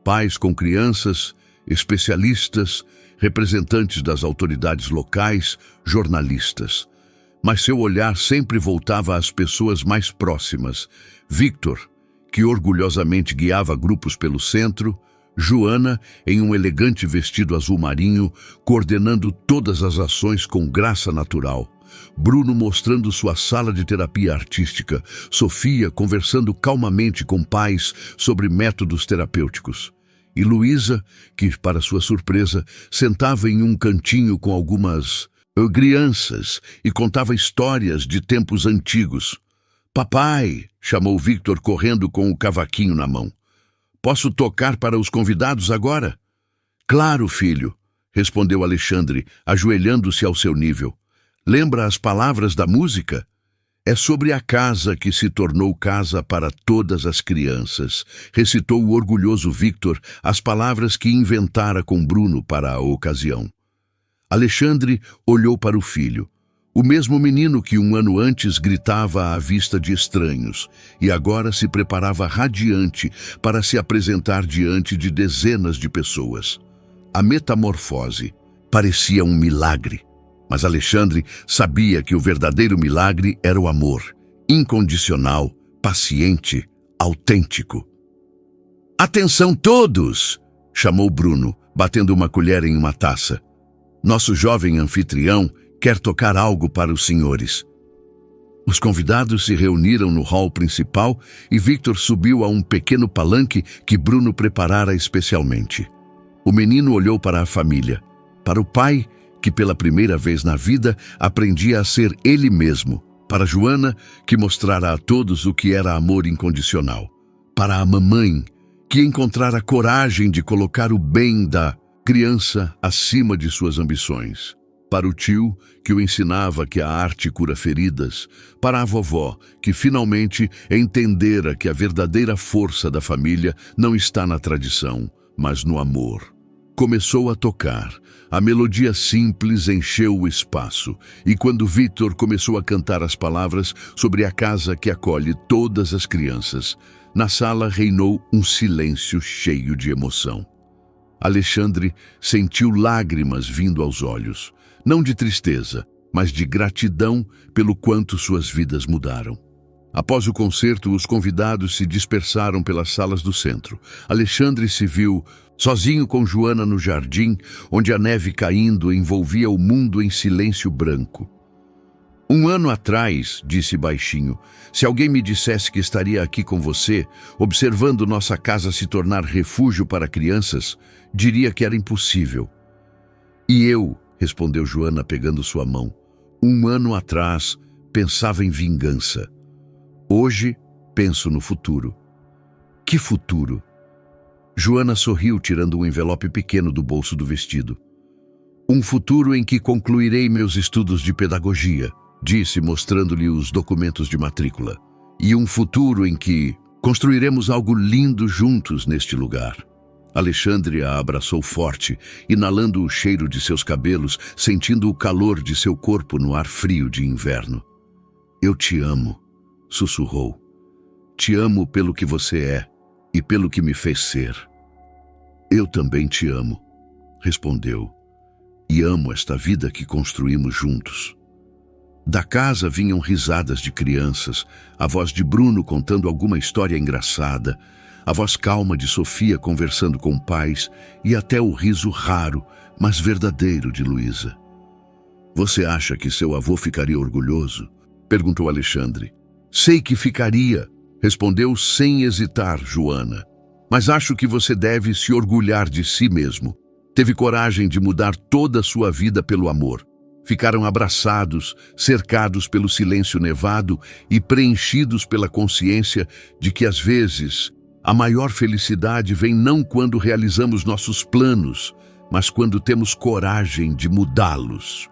Pais com crianças, especialistas, representantes das autoridades locais, jornalistas. Mas seu olhar sempre voltava às pessoas mais próximas. Victor, que orgulhosamente guiava grupos pelo centro, Joana, em um elegante vestido azul marinho, coordenando todas as ações com graça natural. Bruno mostrando sua sala de terapia artística, Sofia conversando calmamente com pais sobre métodos terapêuticos. E Luísa, que, para sua surpresa, sentava em um cantinho com algumas crianças e contava histórias de tempos antigos. Papai, chamou Victor correndo com o cavaquinho na mão. Posso tocar para os convidados agora? Claro, filho, respondeu Alexandre, ajoelhando-se ao seu nível. Lembra as palavras da música? É sobre a casa que se tornou casa para todas as crianças, recitou o orgulhoso Victor as palavras que inventara com Bruno para a ocasião. Alexandre olhou para o filho, o mesmo menino que um ano antes gritava à vista de estranhos e agora se preparava radiante para se apresentar diante de dezenas de pessoas. A metamorfose parecia um milagre. Mas Alexandre sabia que o verdadeiro milagre era o amor, incondicional, paciente, autêntico. Atenção todos! Chamou Bruno, batendo uma colher em uma taça. Nosso jovem anfitrião quer tocar algo para os senhores. Os convidados se reuniram no hall principal e Victor subiu a um pequeno palanque que Bruno preparara especialmente. O menino olhou para a família, para o pai, que pela primeira vez na vida aprendia a ser ele mesmo, para Joana, que mostrara a todos o que era amor incondicional, para a mamãe, que encontrara coragem de colocar o bem da criança acima de suas ambições, para o tio, que o ensinava que a arte cura feridas, para a vovó, que finalmente entendera que a verdadeira força da família não está na tradição, mas no amor. Começou a tocar. A melodia simples encheu o espaço, e quando Victor começou a cantar as palavras sobre a casa que acolhe todas as crianças, na sala reinou um silêncio cheio de emoção. Alexandre sentiu lágrimas vindo aos olhos, não de tristeza, mas de gratidão pelo quanto suas vidas mudaram. Após o concerto, os convidados se dispersaram pelas salas do centro. Alexandre se viu sozinho com Joana no jardim, onde a neve caindo envolvia o mundo em silêncio branco. Um ano atrás, disse baixinho, se alguém me dissesse que estaria aqui com você, observando nossa casa se tornar refúgio para crianças, diria que era impossível. E eu, respondeu Joana pegando sua mão, um ano atrás pensava em vingança. Hoje penso no futuro. Que futuro? Joana sorriu tirando um envelope pequeno do bolso do vestido. Um futuro em que concluirei meus estudos de pedagogia, disse mostrando-lhe os documentos de matrícula. E um futuro em que construiremos algo lindo juntos neste lugar. Alexandre a abraçou forte, inalando o cheiro de seus cabelos, sentindo o calor de seu corpo no ar frio de inverno. Eu te amo, sussurrou. Te amo pelo que você é e pelo que me fez ser. Eu também te amo, respondeu, e amo esta vida que construímos juntos. Da casa vinham risadas de crianças, a voz de Bruno contando alguma história engraçada, a voz calma de Sofia conversando com pais e até o riso raro, mas verdadeiro de Luísa. Você acha que seu avô ficaria orgulhoso? Perguntou Alexandre. Sei que ficaria, respondeu sem hesitar Joana. Mas acho que você deve se orgulhar de si mesmo. Teve coragem de mudar toda a sua vida pelo amor. Ficaram abraçados, cercados pelo silêncio nevado e preenchidos pela consciência de que, às vezes, a maior felicidade vem não quando realizamos nossos planos, mas quando temos coragem de mudá-los.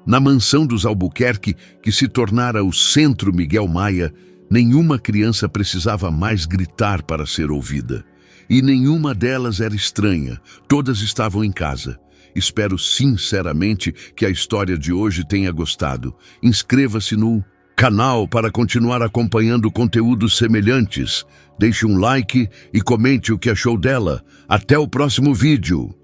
Na mansão dos Albuquerque, que se tornara o Centro Miguel Maia, nenhuma criança precisava mais gritar para ser ouvida. E nenhuma delas era estranha, todas estavam em casa. Espero sinceramente que a história de hoje tenha gostado. Inscreva-se no canal para continuar acompanhando conteúdos semelhantes. Deixe um like e comente o que achou dela. Até o próximo vídeo!